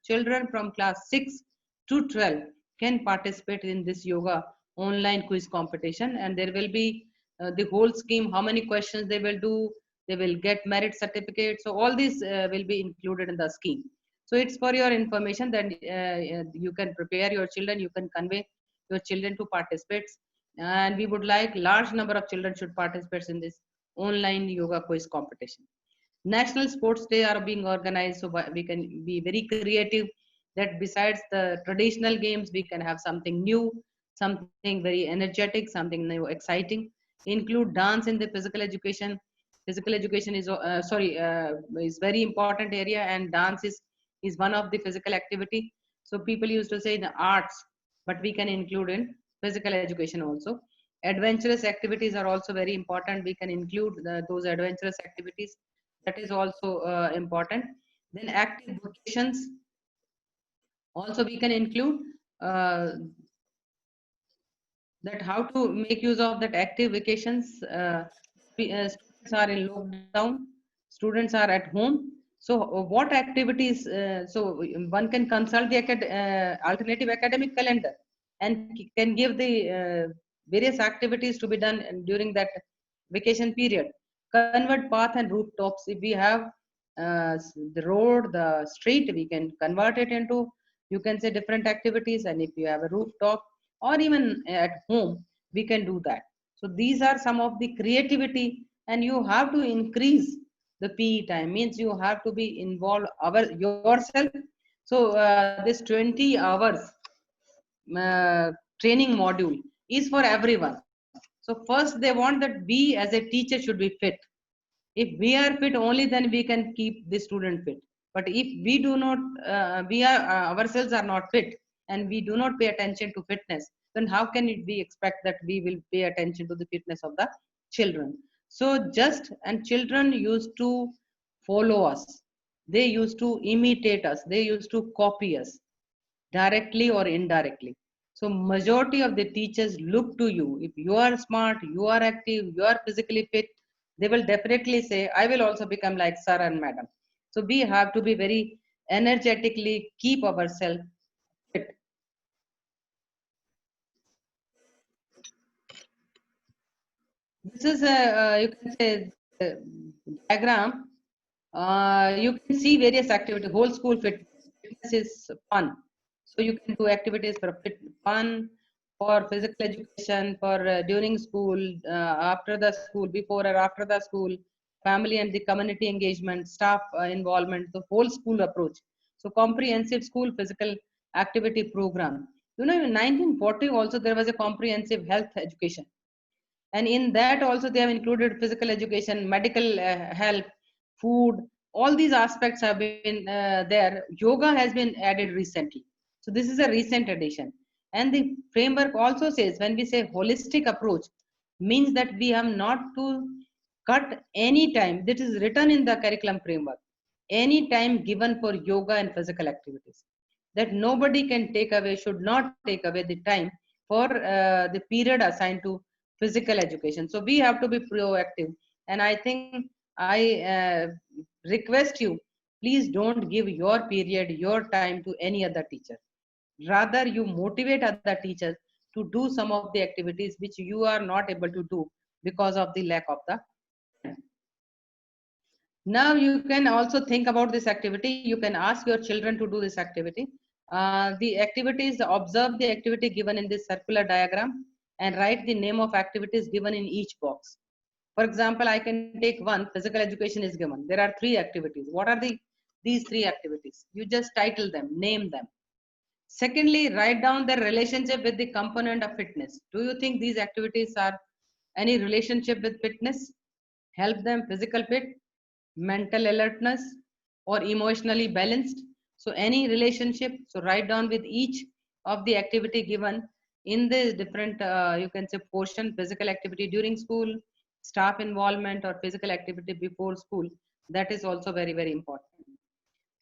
from class 6 to 12 can participate in this yoga online quiz competition. And there will be the whole scheme, how many questions they will do, they will get merit certificate. So all these will be included in the scheme. So it's for your information that you can prepare your children, you can convey your children to participate. And we would like large number of children should participate in this online yoga quiz competition. National sports day are being organized, so we can be very creative that besides the traditional games, we can have something new, something very energetic, something new, exciting. Include dance in the physical education. Physical education is is very important area, and dance is one of the physical activity. So people used to say the arts, but we can include in physical education also. Adventurous activities are also very important. We can include those adventurous activities. That is also important. Then active vocations also we can include, uh, that how to make use of that active vacations. Students are in lockdown, students are at home. So what activities, so one can consult the alternative academic calendar and can give the various activities to be done during that vacation period. Convert path and rooftops. If we have the road, the street, we can convert it into, you can say, different activities. And if you have a rooftop or even at home, we can do that. So these are some of the creativity, and you have to increase the PE time, means you have to be involved yourself. So this 20 hours training module is for everyone. So first they want that we as a teacher should be fit. If we are fit, only then we can keep the student fit. But if we do not, we are ourselves are not fit, and we do not pay attention to fitness, then how can it be expect that we will pay attention to the fitness of the children? So just, and children used to follow us, they used to imitate us, they used to copy us directly or indirectly. So majority of the teachers look to you. If you are smart, you are active, you are physically fit, they will definitely say, I will also become like sir and madam. So we have to be very energetically keep ourselves fit. This is a, you can say, uh, diagram. You can see various activities. Whole school fitness is fun. So you can do activities for fun, for physical education, for during school, after the school, before or after the school, family and the community engagement, staff involvement, the whole school approach. So comprehensive school physical activity program. You know, in 1940 also there was a comprehensive health education, and in that also they have included physical education, medical help, food. All these aspects have been there. Yoga has been added recently, so this is a recent addition. And the framework also says, when we say holistic approach, means that we have not to cut any time. That is written in the curriculum framework, any time given for yoga and physical activities, that nobody can take away, should not take away the time for the period assigned to physical education. So we have to be proactive. And I think I request you, please don't give your period, your time to any other teacher. Rather you motivate other teachers to do some of the activities which you are not able to do because of the lack of the time. Now you can also think about this activity. You can ask your children to do this activity. The activities, observe the activity given in this circular diagram and write the name of activities given in each box. For example, I can take one. Physical education is given. There are 3 activities. What are these 3 activities? You just title them, name them. Secondly, write down their relationship with the component of fitness. Do you think these activities are any relationship with fitness? Help them physical fit, mental alertness, or emotionally balanced? So any relationship. So write down with each of the activity given in the different, you can say, portion: physical activity during school, staff involvement, or physical activity before school. That is also very, very important.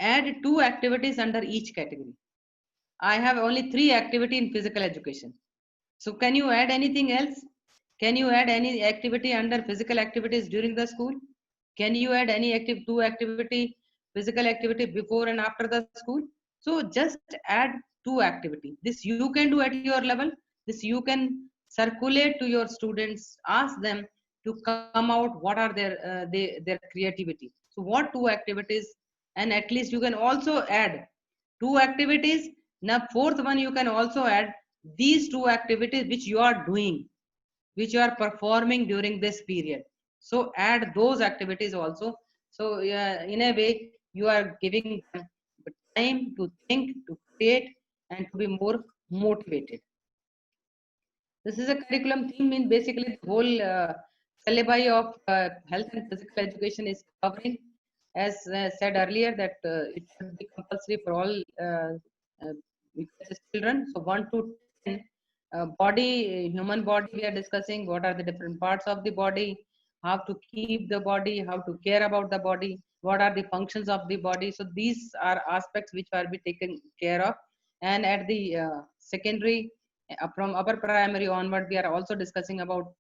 Add 2 activities under each category. I have only 3 activity in physical education. So can you add anything else? Can you add any activity under physical activities during the school? Can you add any 2 activity, physical activity before and after the school? So just add 2 activity. This you can do at your level. This you can circulate to your students. Ask them to come out what are their creativity. So what 2 activities and at least you can also add 2 activities. Now fourth one, you can also add these 2 activities which you are doing, which you are performing during this period. So add those activities also. So in a way, you are giving them time to think, to create, and to be more motivated. This is a curriculum theme, means basically the whole syllabi of health and physical education is covering. As said earlier, that it should be compulsory for all uh, children. So 1 to 10, human body we are discussing. What are the different parts of the body? How to keep the body? How to care about the body? What are the functions of the body? So these are aspects which are be taken care of. And at the secondary, from upper primary onward, we are also discussing about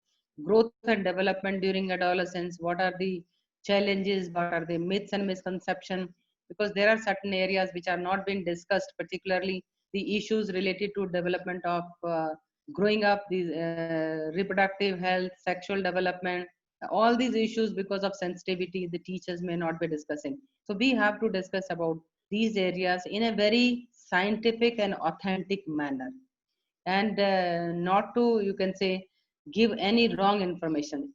growth and development during adolescence. What are the challenges? What are the myths and misconceptions? Because there are certain areas which are not being discussed, particularly the issues related to development of growing up, the reproductive health, sexual development, all these issues. Because of sensitivity, the teachers may not be discussing. So we have to discuss about these areas in a very scientific and authentic manner, and not to, you can say, give any wrong information.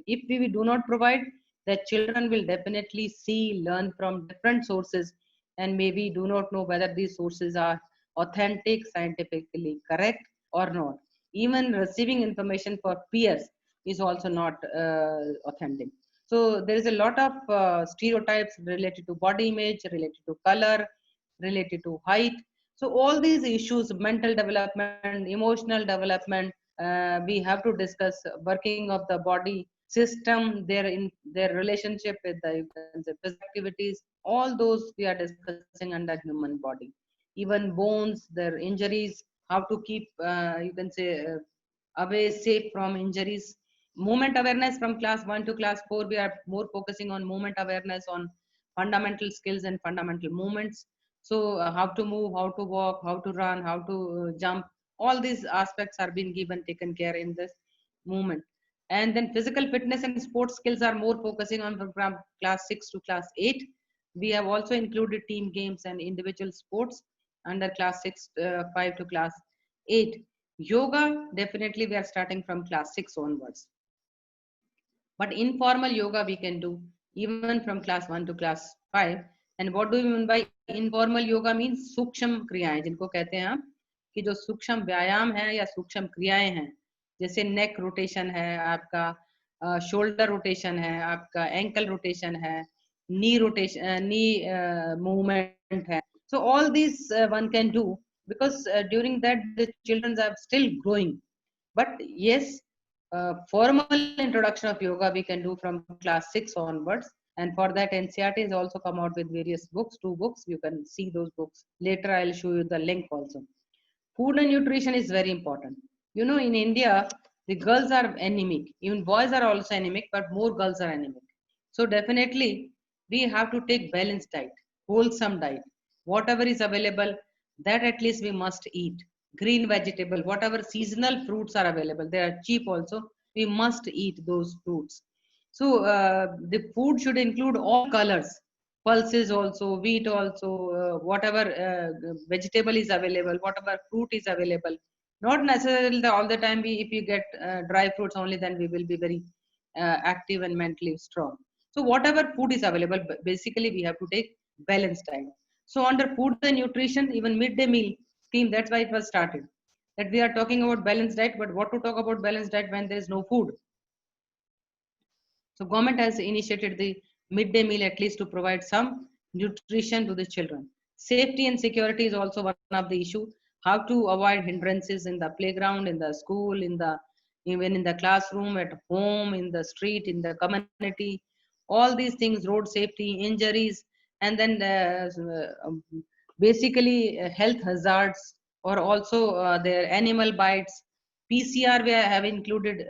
If we do not provide, the children will definitely see, learn from different sources, and maybe do not know whether these sources are authentic, scientifically correct or not. Even receiving information for peers is also not authentic. So there is a lot of stereotypes related to body image, related to color, related to height. So all these issues, mental development, emotional development, we have to discuss working of the body system, their relationship with the, you can say, physical activities. All those we are discussing under human body. Even bones, their injuries, how to keep, you can say, away, safe from injuries. Movement awareness from class 1 to class 4, we are more focusing on movement awareness, on fundamental skills and fundamental movements. So how to move, how to walk, how to run, how to jump, all these aspects are being given, taken care in this movement. And then physical fitness and sports skills are more focusing on from class 6 to class 8. We have also included team games and individual sports under class 6 5 to class 8. Yoga, definitely we are starting from class 6 onwards. But informal yoga we can do even from class 1 to class 5. And what do we mean by informal yoga? Means सूक्ष्म क्रियाएं, जिनको कहते हैं हम कि जो सूक्ष्म व्यायाम है या सूक्ष्म क्रियाएं हैं, जैसे नेक रोटेशन है आपका, शोल्डर रोटेशन है आपका, एंकल रोटेशन है, नी रोटेशन, नी मूवमेंट है. So all these one can do, because during that the children are still growing. But yes, formal introduction of yoga we can do from class 6 onwards. And for that, NCERT has also come out with various books, 2 books. You can see those books later. I'll show you the link also. Food and nutrition is very important. You know, in India, the girls are anemic, even boys are also anemic, but more girls are anemic. So definitely we have to take balanced diet, wholesome diet, whatever is available, that at least we must eat. Green vegetable, whatever seasonal fruits are available, they are cheap also, we must eat those fruits. So the food should include all colors, pulses also, wheat also, whatever vegetable is available, whatever fruit is available. Not necessarily all the time if you get dry fruits only, then we will be very active and mentally strong. So whatever food is available, basically we have to take balanced diet. So under food and nutrition, even midday meal scheme, that's why it was started, that we are talking about balanced diet. But what to talk about balanced diet when there is no food? So government has initiated the midday meal at least to provide some nutrition to the children. Safety and security is also one of the issue. How to avoid hindrances in the playground, in the school, in the, even in the classroom, at home, in the street, in the community. All these things, road safety, injuries, and then basically health hazards, or also their animal bites. PCR we have included,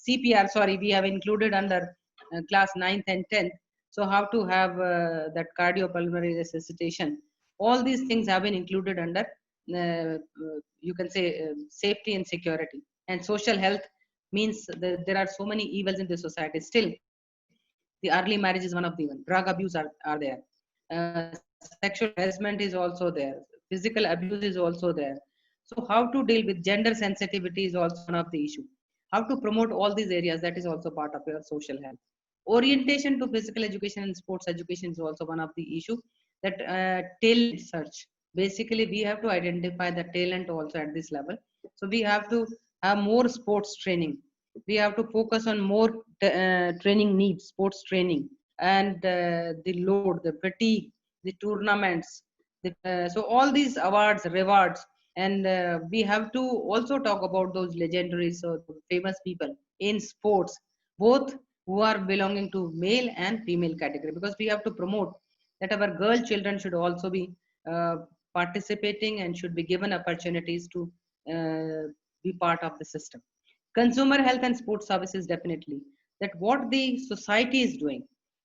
CPR, sorry, we have included under class 9th and 10th. So how to have that cardiopulmonary resuscitation. All these things have been included under, you can say, safety and security. And social health means that there are so many evils in the society. Still, the early marriage is one of the one. Drug abuse are there. uh, sexual harassment is also there, physical abuse is also there. So how to deal with gender sensitivity is also one of the issue. How to promote all these areas, that is also part of your social health. Orientation to physical education and sports education is also one of the issue. That talent search, basically we have to identify the talent also at this level. So we have to have more sports training, we have to focus on more training needs, sports training, and the load, the fatigue, the tournaments, so all these awards, rewards, and we have to also talk about those legendaries, so famous people in sports, both who are belonging to male and female category, because we have to promote that our girl children should also be uh, participating and should be given opportunities to be part of the system. Consumer health and sports services, definitely, that what the society is doing,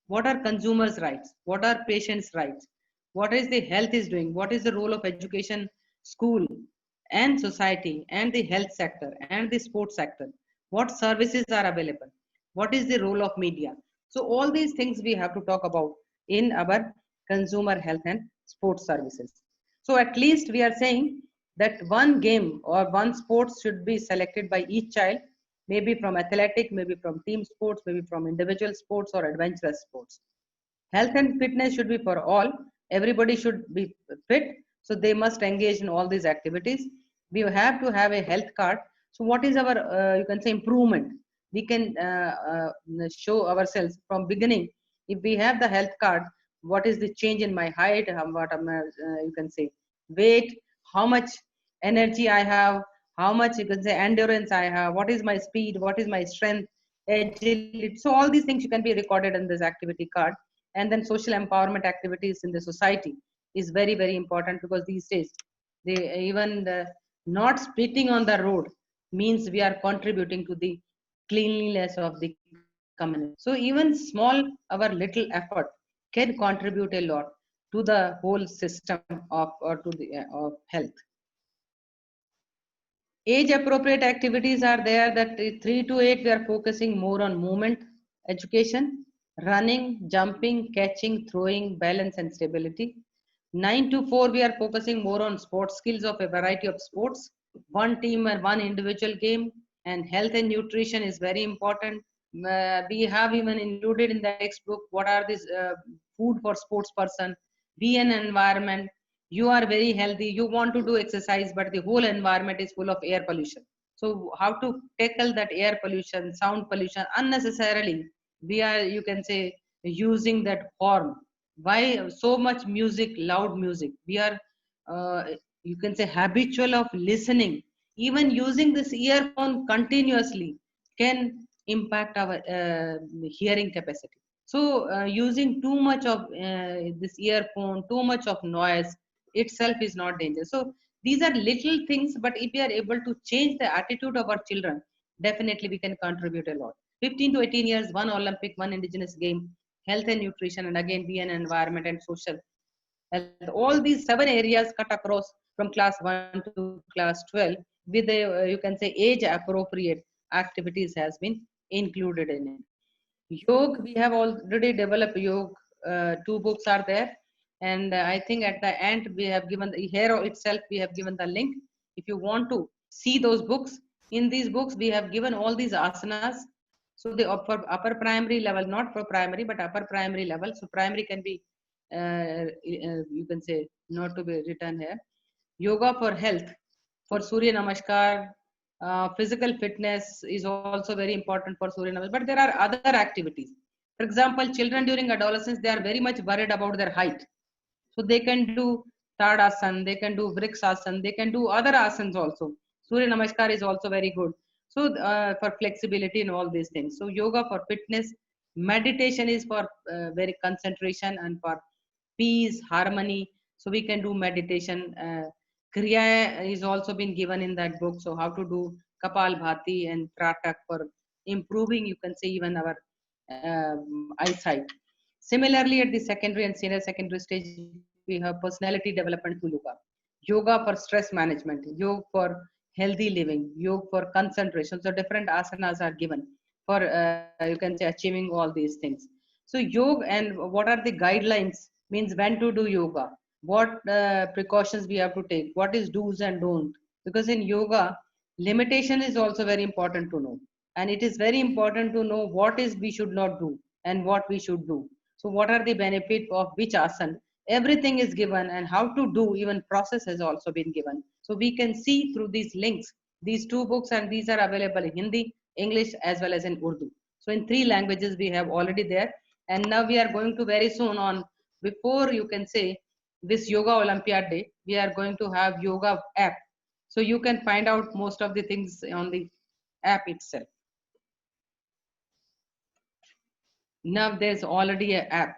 what are consumers rights, what are patients rights, what is the health is doing, what is the role of education, school and society and the health sector and the sports sector, what services are available, what is the role of media. So all these things we have to talk about in our consumer health and sports services. So at least we are saying that one game or one sports should be selected by each child, maybe from athletic, maybe from team sports, maybe from individual sports or adventurous sports. Health and fitness should be for all. Everybody should be fit, so they must engage in all these activities. We have to have a health card. So what is our you can say improvement, we can show ourselves from beginning. If we have the health card, what is the change in my height, what am I, you can say weight, how much energy I have, how much you can say endurance I have, what is my speed, what is my strength, agility. So all these things you can be recorded in this activity card. And then social empowerment activities in the society is very very important, because these days they even the not spitting on the road means we are contributing to the cleanliness of the community. So even small our little effort can contribute a lot to the whole system of or to the of health. Age appropriate activities are there, that 3 to 8 we are focusing more on movement education, running, jumping, catching, throwing, balance and stability. 9 to 4 we are focusing more on sports skills of a variety of sports, one team and one individual game. And health and nutrition is very important. We have even included in the textbook what are these food for sports person, be an environment, you are very healthy, you want to do exercise, but the whole environment is full of air pollution. So how to tackle that air pollution, sound pollution unnecessarily, we are you can say using that horn, why so much music, loud music, we are uh, you can say habitual of listening, even using this earphone continuously can impact our hearing capacity. So using too much of this earphone, too much of noise itself is not dangerous. So these are little things, but if we are able to change the attitude of our children, definitely we can contribute a lot. 15 to 18 years, one Olympic, one indigenous game, health and nutrition, and again be an environment and social health. All these 7 areas cut across from class 1 to class 12 with a you can say age appropriate activities has been included in it. Yoga, we have already developed yoga. 2 books are there, and I think at the end we have given the here itself we have given the link. If you want to see those books, in these books we have given all these asanas. So the upper primary level, not for primary but upper primary level. So primary can be you can say not to be written here. Yoga for health, for Surya Namaskar, physical fitness is also very important for Surya Namaskar. But there are other activities. For example, children during adolescence, they are very much worried about their height. So they can do Tadasana, they can do Vriksasan, they can do other asanas also. Surya Namaskar is also very good. So for flexibility and all these things. So yoga for fitness, meditation is for very concentration and for peace, harmony. So we can do meditation. Kriya is also been given in that book. So how to do Kapal Bhati and Tratak for improving, you can say, even our eyesight. Similarly, at the secondary and senior secondary stage, we have personality development through yoga. Yoga for stress management, yoga for healthy living, yoga for concentration. So different asanas are given for you can say achieving all these things. So yoga, and what are the guidelines means when to do yoga, what precautions we have to take, what is do's and don't. Because in yoga, limitation is also very important to know, and it is very important to know what is we should not do and what we should do. So what are the benefit of which asana? Everything is given, and how to do, even process has also been given. So we can see through these links, these two books, and these are available in Hindi, English, as well as in Urdu. So in three languages we have already there. And now we are going to very soon on, before you can say this Yoga Olympiad Day, we are going to have yoga app. So you can find out most of the things on the app itself. Now there's already an app.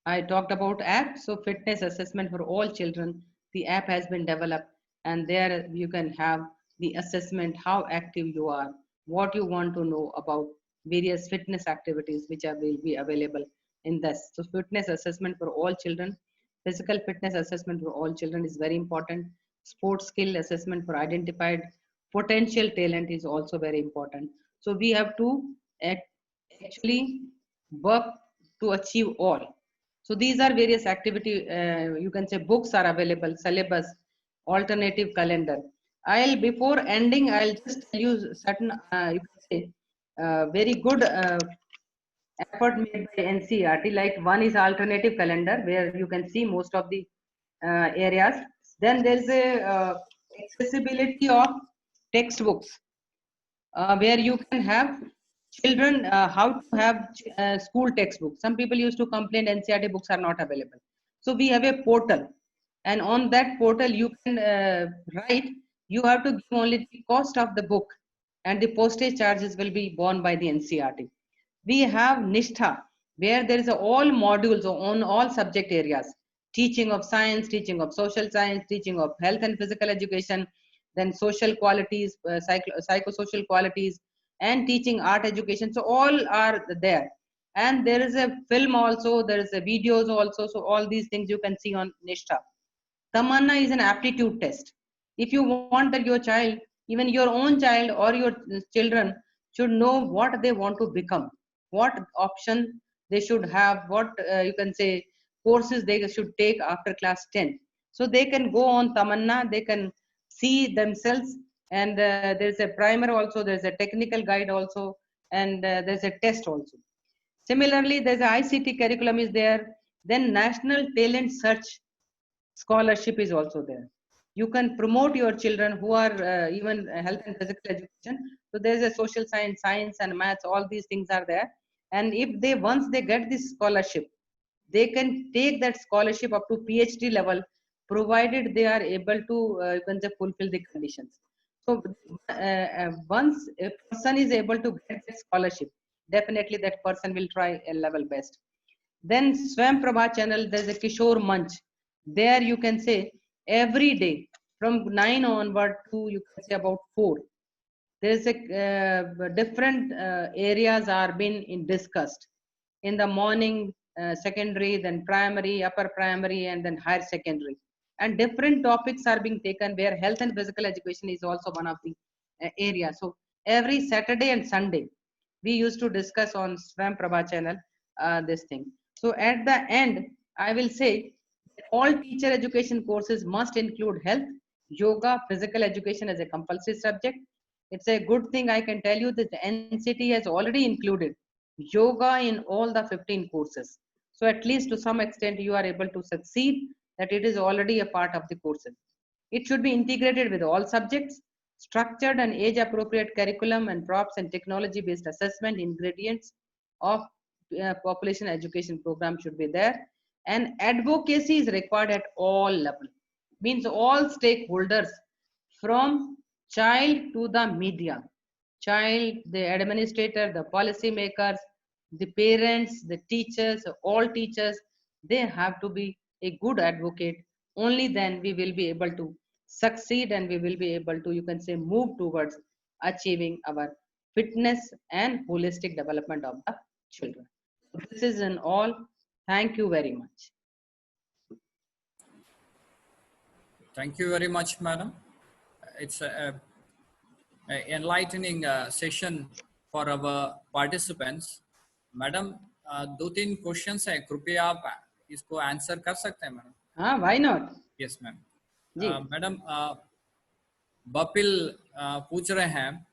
I talked about app. So fitness assessment for all children, the app has been developed, and there you can have the assessment, how active you are, what you want to know about various fitness activities which will be available in this. So fitness assessment for all children, physical fitness assessment for all children is very important. Sports skill assessment for identified potential talent is also very important. So we have to actually work to achieve all. So these are various activity, you can say books are available, syllabus, alternative calendar. Before ending, I'll just tell you certain, you can say, very good effort made by NCERT. Like one is alternative calendar, where you can see most of the areas. Then there's a accessibility of textbooks, where you can have children, how to have school textbooks. Some people used to complain NCERT books are not available. So we have a portal, and on that portal you can write, you have to give only the cost of the book, and the postage charges will be borne by the NCERT. We have Nishtha, where there is all modules on all subject areas: teaching of science, teaching of social science, teaching of health and physical education, then social qualities, psychosocial qualities, and teaching art education. So all are there. And there is a film also, there is a videos also. So all these things you can see on Nishtha. Tamanna is an aptitude test. If you want that your child, even your own child or your children, should know what they want to become, what option they should have, what you can say courses they should take after class 10. So they can go on Tamanna, they can see themselves, and there's a primer also, there's a technical guide also, and there's a test also. Similarly, there's a ICT curriculum is there. Then National Talent Search scholarship is also there. You can promote your children who are even health and physical education. So there's a social science, science and maths, all these things are there. And if they, once they get this scholarship, they can take that scholarship up to PhD level, provided they are able to you can say fulfill the conditions. So once a person is able to get that scholarship, definitely that person will try a level best. Then Swam Prabha channel, there's a Kishore Manch. There you can say every day from 9 onward to you can say about 4. There is a different areas are being discussed. In the morning, secondary, then primary, upper primary, and then higher secondary. And different topics are being taken where health and physical education is also one of the areas. So every Saturday and Sunday, we used to discuss on Swam Prabha channel this thing. So at the end, I will say all teacher education courses must include health, yoga, physical education as a compulsory subject. It's a good thing I can tell you that the NCT has already included yoga in all the 15 courses. So at least to some extent you are able to succeed that it is already a part of the courses. It should be integrated with all subjects, structured and age appropriate curriculum and props and technology based assessment ingredients of population education program should be there. And advocacy is required at all level, means all stakeholders from child to the media, child, the administrator, the policy makers, the parents, the teachers, all teachers, they have to be a good advocate. Only then we will be able to succeed, and we will be able to, you can say, move towards achieving our fitness and holistic development of the children. This is in all. Thank you very much. Thank you very much, madam. It's a enlightening session for our participants. Madam, 2-3 questions हैं, कृपया आप इसको answer कर सकते हैं madam? हाँ, why not? Yes ma'am. जी। Madam बपिल पूछ रहे हैं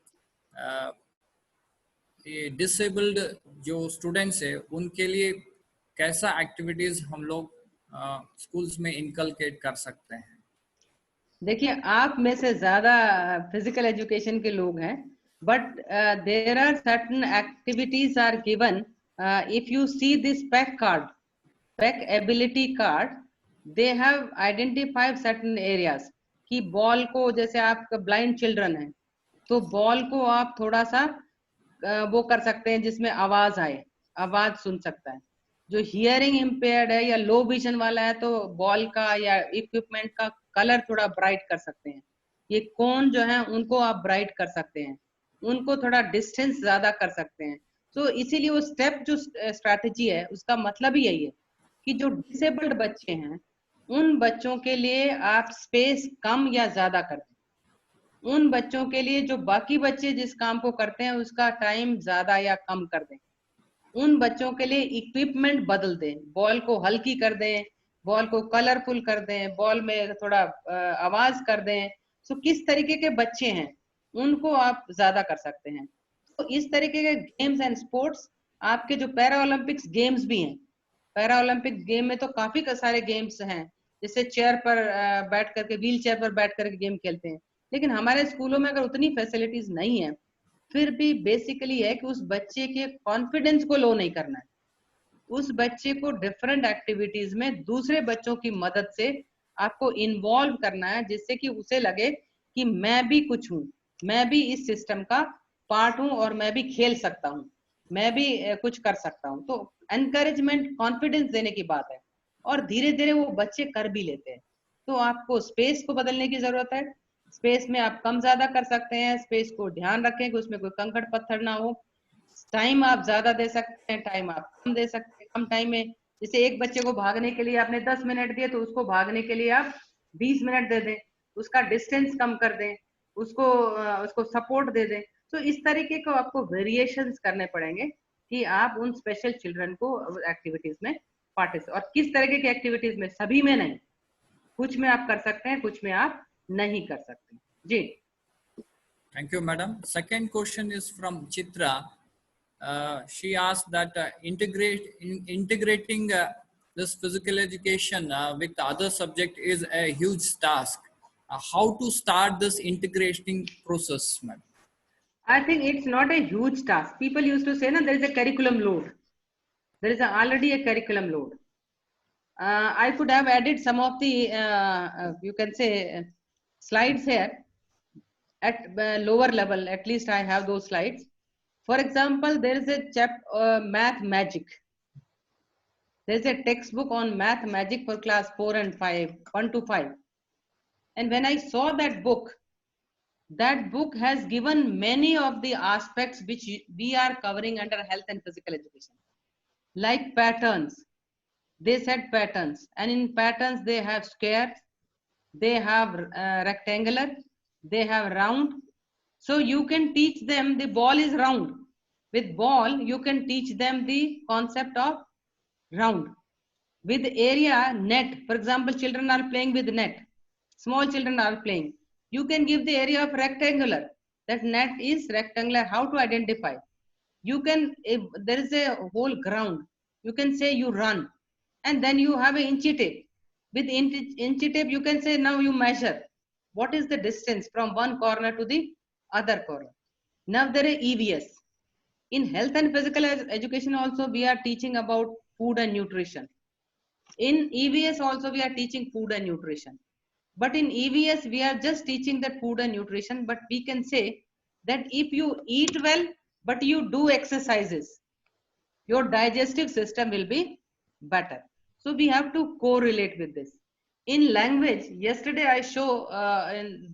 ये डिसेबल्ड जो स्टूडेंट्स है उनके लिए कैसा एक्टिविटीज हम लोग स्कूल्स में इनकलकेट कर सकते हैं? देखिए, आप में से ज्यादा फिजिकल एजुकेशन के लोग हैं, but there are certain activities are given. If you see this pack ability card, they have identified certain areas कि बॉल को, जैसे आप ब्लाइंड चिल्ड्रन है तो बॉल को आप थोड़ा सा वो कर सकते हैं जिसमें आवाज आए, आवाज सुन सकता है. जो हियरिंग इम्पेयर्ड है या लो विजन वाला है तो बॉल का या इक्विपमेंट का कलर थोड़ा ब्राइट कर सकते हैं. ये कोन जो है उनको आप ब्राइट कर सकते हैं, उनको थोड़ा डिस्टेंस ज्यादा कर सकते हैं. तो इसीलिए वो स्टेप जो स्ट्रैटेजी है उसका मतलब ही यही है कि जो डिसेबल्ड बच्चे हैं उन बच्चों के लिए आप स्पेस कम या ज्यादा कर दें. उन बच्चों के लिए जो बाकी बच्चे जिस काम को करते हैं उसका टाइम ज्यादा या कम कर दें. उन बच्चों के लिए इक्विपमेंट बदल दें, बॉल को हल्की कर दें, बॉल को कलरफुल कर दें, बॉल में थोड़ा आवाज कर दें. सो किस तरीके के बच्चे हैं उनको आप ज्यादा कर सकते हैं. तो इस तरीके के गेम्स एंड स्पोर्ट्स, आपके जो पैरा ओलंपिक्स गेम्स भी हैं, पैरा ओलंपिक गेम में तो काफी सारे गेम्स हैं, जैसे चेयर पर बैठ करके, व्हील चेयर पर बैठ करके गेम खेलते हैं. लेकिन हमारे स्कूलों में अगर उतनी फैसिलिटीज नहीं है, फिर भी बेसिकली है कि उस बच्चे के कॉन्फिडेंस को लो नहीं करना है. उस बच्चे को डिफरेंट एक्टिविटीज में दूसरे बच्चों की मदद से आपको इन्वॉल्व करना है, जिससे कि उसे लगे कि मैं भी कुछ हूँ, मैं भी इस सिस्टम का पार्ट हूँ और मैं भी खेल सकता हूँ, मैं भी कुछ कर सकता हूँ. तो एनकरेजमेंट, कॉन्फिडेंस देने की बात है और धीरे धीरे वो बच्चे कर भी लेते हैं. तो आपको स्पेस को बदलने की जरूरत है. स्पेस में आप कम ज्यादा कर सकते हैं, स्पेस को ध्यान रखें कि उसमें कोई कंकड़ पत्थर ना हो. टाइम आप ज्यादा दे सकते हैं, टाइम आप कम दे सकते हैं. कम टाइम में, जैसे एक बच्चे को भागने के लिए आपने 10 मिनट दिए तो उसको भागने के लिए आप 20 मिनट दे दें, उसका डिस्टेंस कम कर दें, उसको सपोर्ट दे दें. तो इस तरीके को आपको वेरिएशंस करने पड़ेंगे कि आप उन स्पेशल चिल्ड्रन को एक्टिविटीज में पार्टिसिपेट, और किस तरीके की एक्टिविटीज में, सभी में नहीं, कुछ में आप कर सकते हैं, कुछ में आप नहीं कर सकते. जी. Thank you, madam. Second question is from Chitra. She asked that integrating this physical education with other subject is a huge task. How to start this integrating process, madam? I think it's not a huge task. People used to say, no, there is a curriculum load. There is already a curriculum load. I could have added some of the, you can say, slides here at lower level. At least I have those slides. For example, there is a chapter Math Magic. There is a textbook on Math Magic for class 4 and 5, 1 to 5. And when I saw that book has given many of the aspects which we are covering under health and physical education, like patterns. They said patterns, and in patterns they have square, they have rectangular, they have round. So you can teach them the ball is round. With ball, you can teach them the concept of round. With area, net. For example, children are playing with net. Small children are playing. You can give the area of rectangular. That net is rectangular. How to identify? You can, if there is a whole ground, you can say you run. And then you have an inchy tape. With inchy tape, you can say now you measure. What is the distance from one corner to the other corner? Now there is EVS. In health and physical education also, we are teaching about food and nutrition. In EVS also, we are teaching food and nutrition. But in EVS, we are just teaching that food and nutrition. But we can say that if you eat well, but you do exercises, your digestive system will be better. So we have to correlate with this. In language, yesterday I show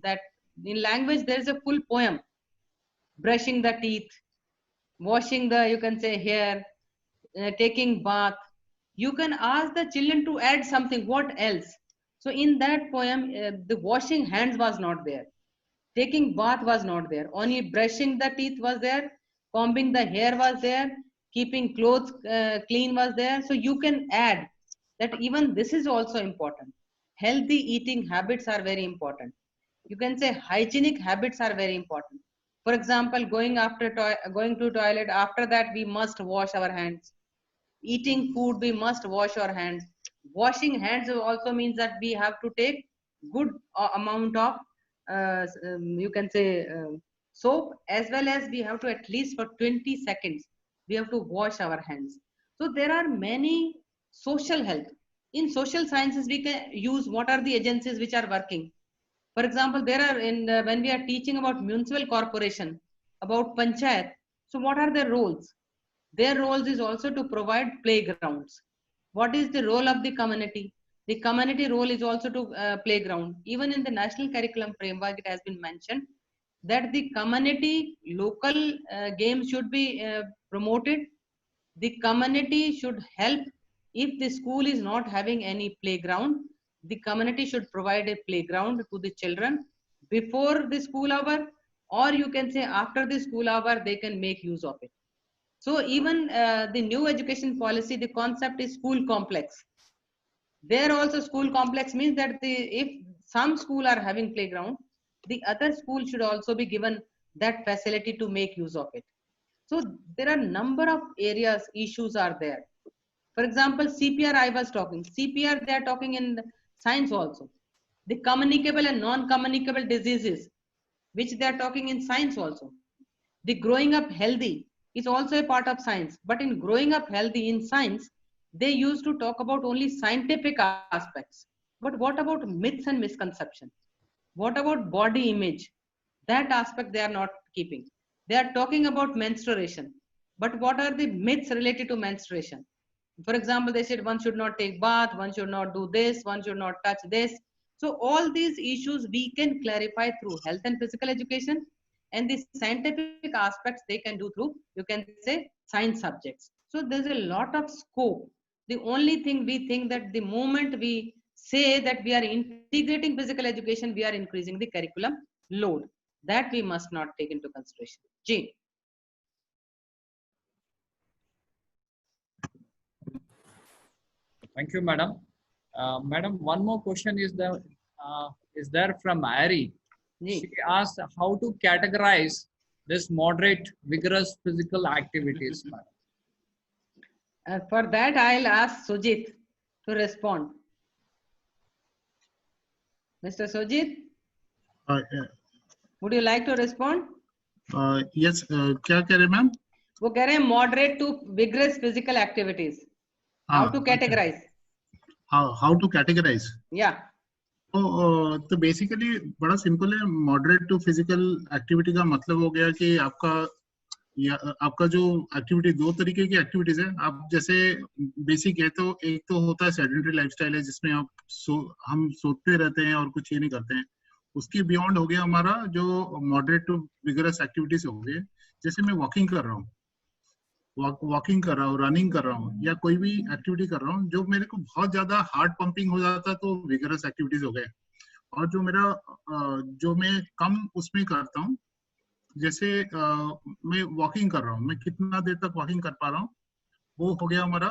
that in language there is a full poem. Brushing the teeth, washing the, you can say, hair, taking bath. You can ask the children to add something. What else? So in that poem, the washing hands was not there. Taking bath was not there. Only brushing the teeth was there. Combing the hair was there. Keeping clothes clean was there. So you can add that even this is also important. Healthy eating habits are very important. You can say hygienic habits are very important. For example, going to toilet, after that we must wash our hands. Eating food, we must wash our hands. Washing hands also means that we have to take good amount of you can say soap, as well as we have to at least for 20 seconds we have to wash our hands. So there are many social health. In social sciences we can use what are the agencies which are working. For example, there are when we are teaching about municipal corporation, about panchayat, so what are their roles? Their roles is also to provide playgrounds. What is the role of the community? The community role is also to playground. Even in the national curriculum framework, it has been mentioned that the community local games should be promoted. The community should help. If the school is not having any playground, the community should provide a playground to the children before the school hour, or you can say after the school hour, they can make use of it. So even the new education policy, the concept is school complex. There also school complex means that if some school are having playground, the other school should also be given that facility to make use of it. So there are number of areas, issues are there. For example, CPR I was talking. CPR they are talking in science also. The communicable and non-communicable diseases, which they are talking in science also. The growing up healthy is also a part of science. But in growing up healthy in science, they used to talk about only scientific aspects. But what about myths and misconceptions? What about body image? That aspect they are not keeping. They are talking about menstruation. But what are the myths related to menstruation? For example, they said one should not take bath, one should not do this, one should not touch this. So all these issues we can clarify through health and physical education, and the scientific aspects they can do through, you can say, science subjects. So there's a lot of scope. The only thing we think that the moment we say that we are integrating physical education, we are increasing the curriculum load. That we must not take into consideration. Jane. Thank you, madam. Madam, one more question is there from Ari. She asked how to categorize this moderate, vigorous physical activities. For that, I'll ask Sujit to respond. Mr. Sujit, would you like to respond? Yes, क्या कह रहे ma'am? वो कह रहे हैं moderate to vigorous physical activities. How to categorize? How to categorize? Yeah. तो basically बड़ा simple है. मॉडरेट टू फिजिकल एक्टिविटी का मतलब हो गया कि आपका जो एक्टिविटी, दो तरीके की एक्टिविटीज है. आप जैसे बेसिक है तो एक तो होता है सेडेंटरी लाइफस्टाइल है, जिसमें हम सोते रहते हैं और कुछ ये नहीं करते हैं. उसके बियॉन्ड हो गया हमारा जो मॉडरेट टू विगरस एक्टिविटीज हो गए. जैसे मैं वॉकिंग कर रहा हूँ, रनिंग कर रहा हूँ, या कोई भी एक्टिविटी कर रहा हूँ जो मेरे को बहुत ज्यादा हार्ट पंपिंग हो जाता है, तो विगरस एक्टिविटीज हो गए. और जो मैं कम उसमें करता हूँ, जैसे मैं वॉकिंग कर रहा हूँ, मैं कितना देर तक वॉकिंग कर पा रहा हूँ, वो हो गया हमारा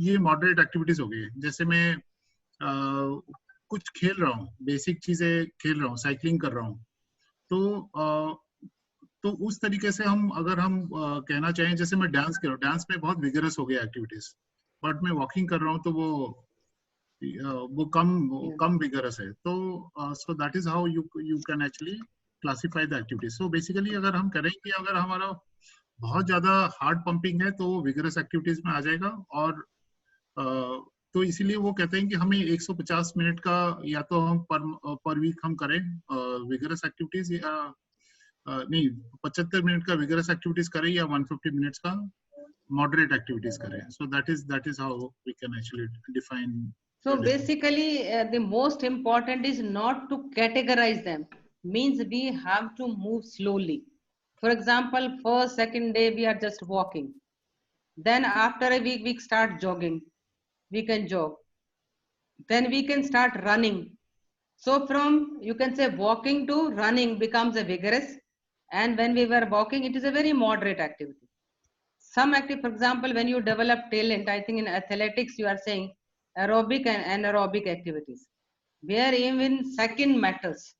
ये मॉडरेट एक्टिविटीज हो गई. जैसे मैं कुछ खेल रहा हूँ, बेसिक चीजें खेल रहा हूँ, साइकिलिंग कर रहा हूँ, तो उस तरीके से अगर हम कहना चाहें, जैसे मैं डांस कर रहा हूँ, डांस में बहुत विगरस हो गया एक्टिविटीज, बट मैं वॉकिंग कर रहा हूँ तो वो कम विगरस है. तो सो that is how you can actually classify the activities. So basically अगर हम करें कि अगर हमारा बहुत ज्यादा हार्ट पंपिंग है तो विगरस एक्टिविटीज में आ जाएगा. और तो इसीलिए वो कहते हैं कि हमें 150 मिनट का, या तो हम पर वीक हम करें विगरस एक्टिविटीज, या नहीं 75 मिनट का विगरस एक्टिविटीज करें, या 150 मिनट्स का मॉडरेट एक्टिविटीज करें. So that is how we can actually define. So basically the most important is not to categorize them. Means we have to move slowly. For example, first, second day we are just walking. Then after a week we start jogging. We can jog. Then we can start running. So from, you can say, walking to running becomes a vigorous. And when we were walking, it is a very moderate activity. some active, for example, when you develop talent, I think in athletics you are saying aerobic and anaerobic activities, where even second matters.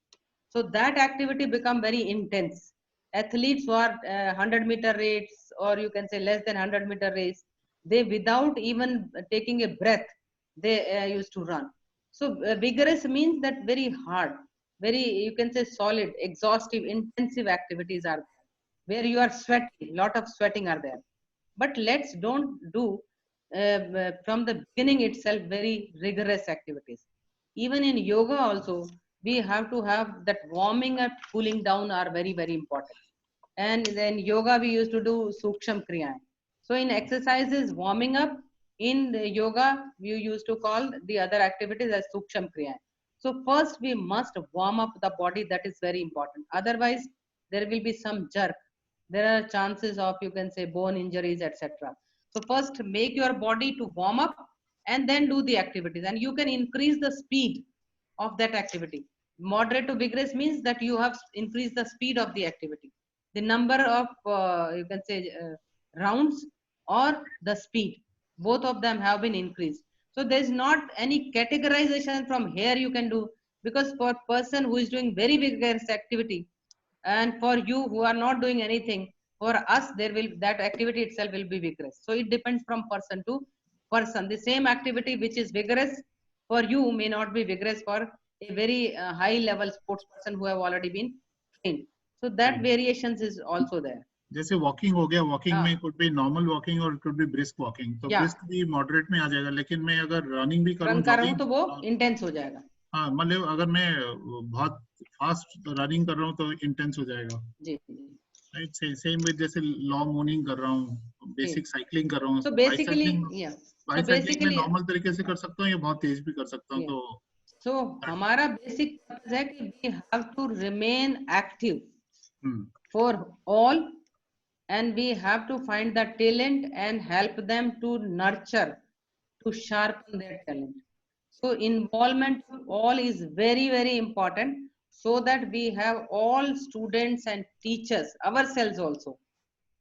So that activity become very intense. Athletes who are 100-meter race, or you can say less than 100-meter race, they without even taking a breath, they used to run. So vigorous means that very hard, very, you can say solid, exhaustive, intensive activities are there, where you are sweating, lot of sweating are there. But let's don't do from the beginning itself very rigorous activities. Even in yoga also, we have to have that warming up, cooling down are very, very important. And then yoga we used to do suksham kriya. So in exercises warming up, in the yoga we used to call the other activities as suksham kriya. So first we must warm up the body, that is very important. Otherwise there will be some jerk, there are chances of, you can say, bone injuries, etc. So first make your body to warm up and then do the activities, and you can increase the speed of that activity. Moderate to vigorous means that you have increased the speed of the activity, the number of you can say rounds or the speed, both of them have been increased. So there is not any categorization from here you can do, because for person who is doing very vigorous activity and for you who are not doing anything, for us there will, that activity itself will be vigorous. So it depends from person to person. The same activity which is vigorous for you may not be vigorous for a very high level sports person who have already been trained. So that variations is also there. जैसे walking हो गया, walking हाँ. में could be normal walking और could be brisk walking, तो Yeah. Brisk भी moderate में आ जाएगा, लेकिन मैं अगर रनिंग भी करूं, रन कर रहा हूँ जॉगिंग, तो वो इंटेंस हो जाएगा. हाँ, मतलब अगर मैं बहुत फास्ट रनिंग कर रहा हूँ तो इंटेंस हो जाएगा. जी. राइट, सेम विद जैसे लॉन्ग मॉर्निंग कर रहा हूँ, बेसिक साइकिलिंग कर रहा हूँ, So basically, yeah. So bicycling में basically, नॉर्मल तरीके से कर सकता हूँ या बहुत तेज भी कर सकता हूँ. Yeah. तो so हमारा बेसिक पर्पस है कि we have to remain active for all, and we have to find the talent and help them to nurture, to sharpen their talent. So involvement of all is very, very important, so that we have all students and teachers, ourselves also,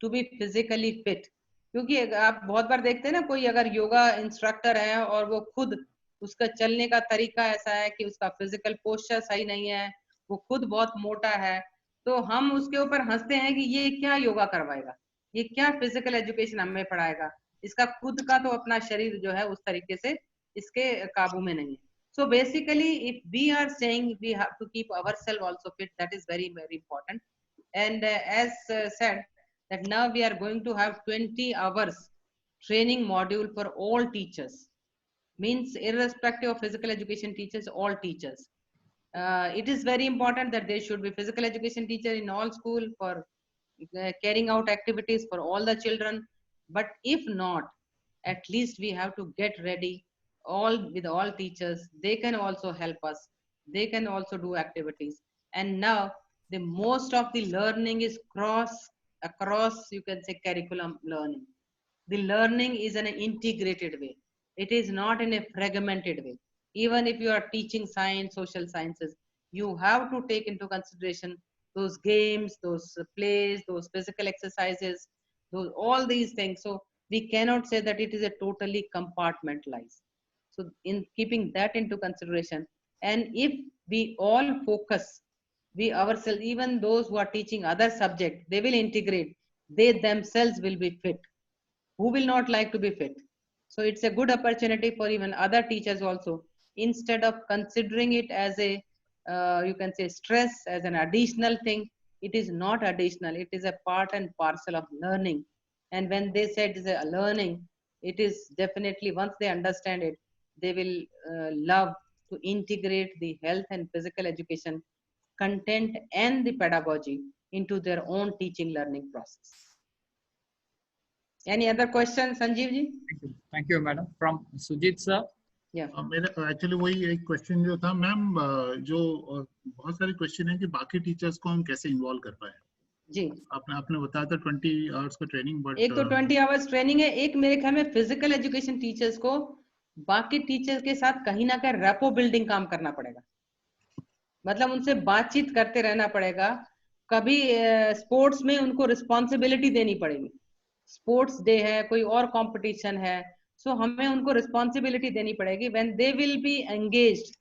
to be physically fit. क्योंकि आप बहुत बार देखते हैं ना, कोई अगर yoga instructor है और वो खुद, उसका चलने का तरीका ऐसा है कि उसका फिजिकल पोस्चर सही नहीं है, वो खुद बहुत मोटा है, तो हम उसके ऊपर हंसते हैं कि ये क्या योगा करवाएगा, ये क्या फिजिकल एजुकेशन हमें पढ़ाएगा, इसका खुद का तो अपना शरीर जो है उस तरीके से इसके काबू में नहीं है. So basically, if we are saying we have to keep ourselves also fit, that is very, very important. And as said, that now we are going to have 20 hours training module for all teachers, means irrespective of physical education teachers, all teachers. It is very important that there should be physical education teacher in all school for carrying out activities for all the children. But if not, at least we have to get ready all with all teachers. They can also help us, they can also do activities. And now the most of the learning is across, you can say, curriculum learning. The learning is in an integrated way, it is not in a fragmented way. Even if you are teaching science, social sciences, you have to take into consideration those games, those plays, those physical exercises, those, all these things. So we cannot say that it is a totally compartmentalized. So in keeping that into consideration, and if we all focus, we ourselves, even those who are teaching other subject, they will integrate, they themselves will be fit. Who will not like to be fit? So it's a good opportunity for even other teachers also, instead of considering it as a you can say stress, as an additional thing. It is not additional, it is a part and parcel of learning. And when they say it is a learning, it is definitely, once they understand it, they will love to integrate the health and physical education content and the pedagogy into their own teaching learning process. Any other questions, Sanjeev ji? Thank you, madam. From Sujit sir. Yeah. मेरा actually वही एक question जो था ma'am, जो बहुत सारे question है कि बाकी टीचर्स को हम कैसे इन्वॉल्व कर पाए. जी, आपने बताया था 20 आवर्स का ट्रेनिंग, बट एक तो 20 आवर्स ट्रेनिंग है, एक मेरे ख्याल में फिजिकल एजुकेशन टीचर्स को बाकी टीचर्स के साथ कहीं ना कहीं रैपो बिल्डिंग काम करना पड़ेगा, मतलब उनसे बातचीत करते रहना पड़ेगा. कभी स्पोर्ट्स में उनको रिस्पॉन्सिबिलिटी देनी पड़ेगी स्पोर्ट्स डे है, कोई और कंपटीशन है, सो हमें उनको रिस्पॉन्सिबिलिटी देनी पड़ेगी when they will be engaged,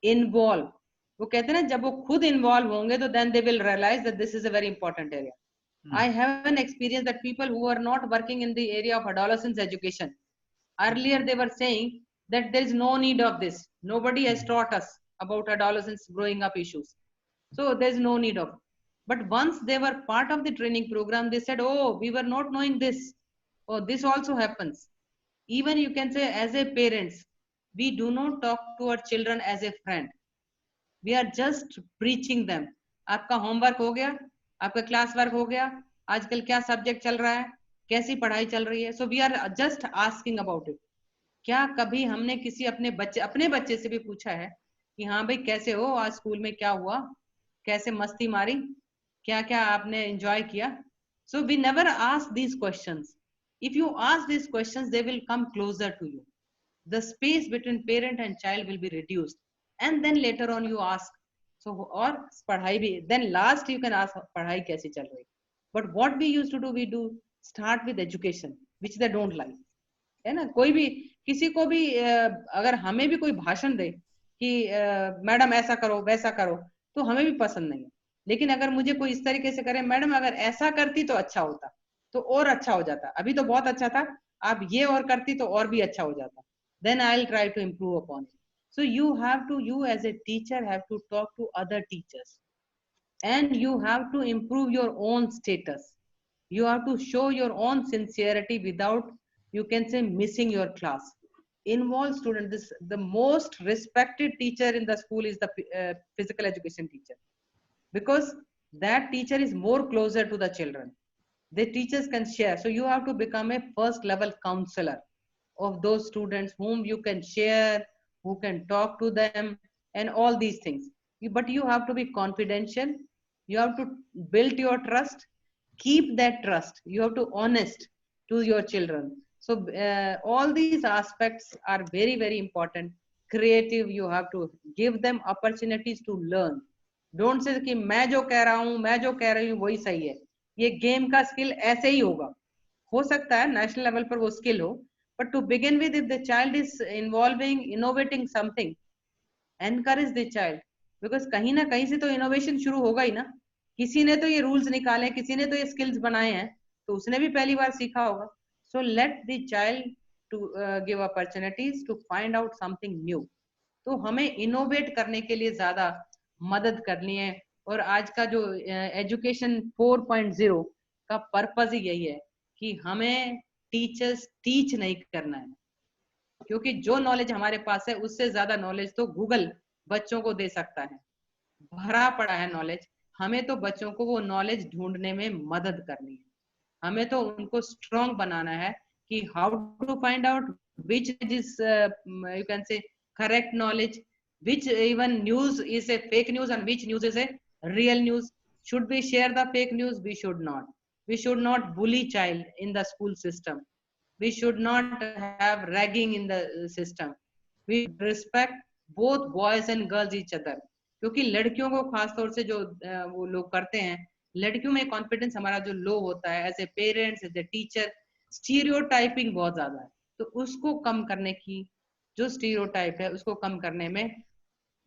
involve. वो कहते हैं ना, जब वो खुद इन्वॉल्व होंगे तो then they will realise that this is a very important area. I have an experience that people who are not working in the area of adolescence education, earlier they were saying that there is no need of this. Nobody has taught us about adolescents growing up issues. So there is no need of. But once they were part of the training program, they said, oh, we were not knowing this. Oh, this also happens. Even you can say as a parents, we do not talk to our children as a friend. We are just preaching them. आपका homework हो गया, आपका class work हो गया, आजकल क्या subject चल रहा है, कैसी पढ़ाई चल रही है. So we are just asking about it. क्या कभी हमने किसी अपने बच्चे से भी पूछा है कि हाँ भाई कैसे हो, आज स्कूल में क्या हुआ, कैसे मस्ती मारी, क्या क्या आपने एंजॉय किया? So we never ask these questions. If you ask these questions they will come closer to you. The space between parent and child will be reduced, and then later on you ask, so or padhai bhi, then last you can ask padhai kaisi chal rahi. But what we used to do, we do start with education which they don't like, है ना. कोई भी किसी को भी अगर हमें भी कोई भाषण दे कि मैडम ऐसा करो वैसा करो, तो हमें भी पसंद नहीं है. लेकिन अगर मुझे कोई इस तरीके से करे, मैडम अगर ऐसा करती तो अच्छा होता, तो और अच्छा हो जाता, अभी तो बहुत अच्छा था, आप ये और करती तो और भी अच्छा हो जाता, then I'll try to improve upon it. So you as a teacher have to talk to other teachers, and you have to improve your own status. You have to show your own sincerity without, you can say, missing your class. Involve student. The most respected teacher in the school is the physical education teacher, because that teacher is more closer to the children. The teachers can share. So you have to become a first level counselor of those students whom you can share, who can talk to them, and all these things. But you have to be confidential. You have to build your trust. Keep that trust. You have to honest to your children. So all these aspects are very, very important. Creative. You have to give them opportunities to learn. Don't say कि मैं जो कह रहा हूँ, मैं जो कह रही हूँ वही सही है. ये गेम का स्किल ऐसे ही होगा. हो सकता है नेशनल लेवल पर वो स्किल हो, but to begin with, if the child is innovating something, encourage the child, because कहीं ना कहीं से तो innovation शुरू होगा ही ना. किसी ने तो ये rules निकाले, किसी ने तो ये skills बनाए हैं, तो उसने भी पहली बार सीखा होगा. So let the child to give opportunities to find out something new. तो हमें innovate करने के लिए ज्यादा मदद करनी है. और आज का जो education 4.0 का पर्पज ही यही है कि हमें टीचर्स टीच नहीं करना है, क्योंकि जो नॉलेज हमारे पास है उससे ज्यादा नॉलेज तो गूगल बच्चों को दे सकता है. भरा पड़ा है नॉलेज. हमें तो बच्चों को वो नॉलेज ढूंढने में मदद करनी है. हमें तो उनको स्ट्रॉन्ग बनाना है कि how to find out which is you can say correct knowledge, which even news is a fake news and which news is a real news. Should we share the fake news? We should not. We should not bully child in the school system. We should not have ragging in the system. We respect both boys and girls each other. क्योंकि लड़कियों को खासतौर से जो वो लोग करते हैं, लड़कियों में कॉन्फिडेंस हमारा जो लो होता है, as a parents, as a teacher, stereotyping बहुत ज्यादा है. तो उसको कम करने की, जो स्टीरियोटाइप है उसको कम करने में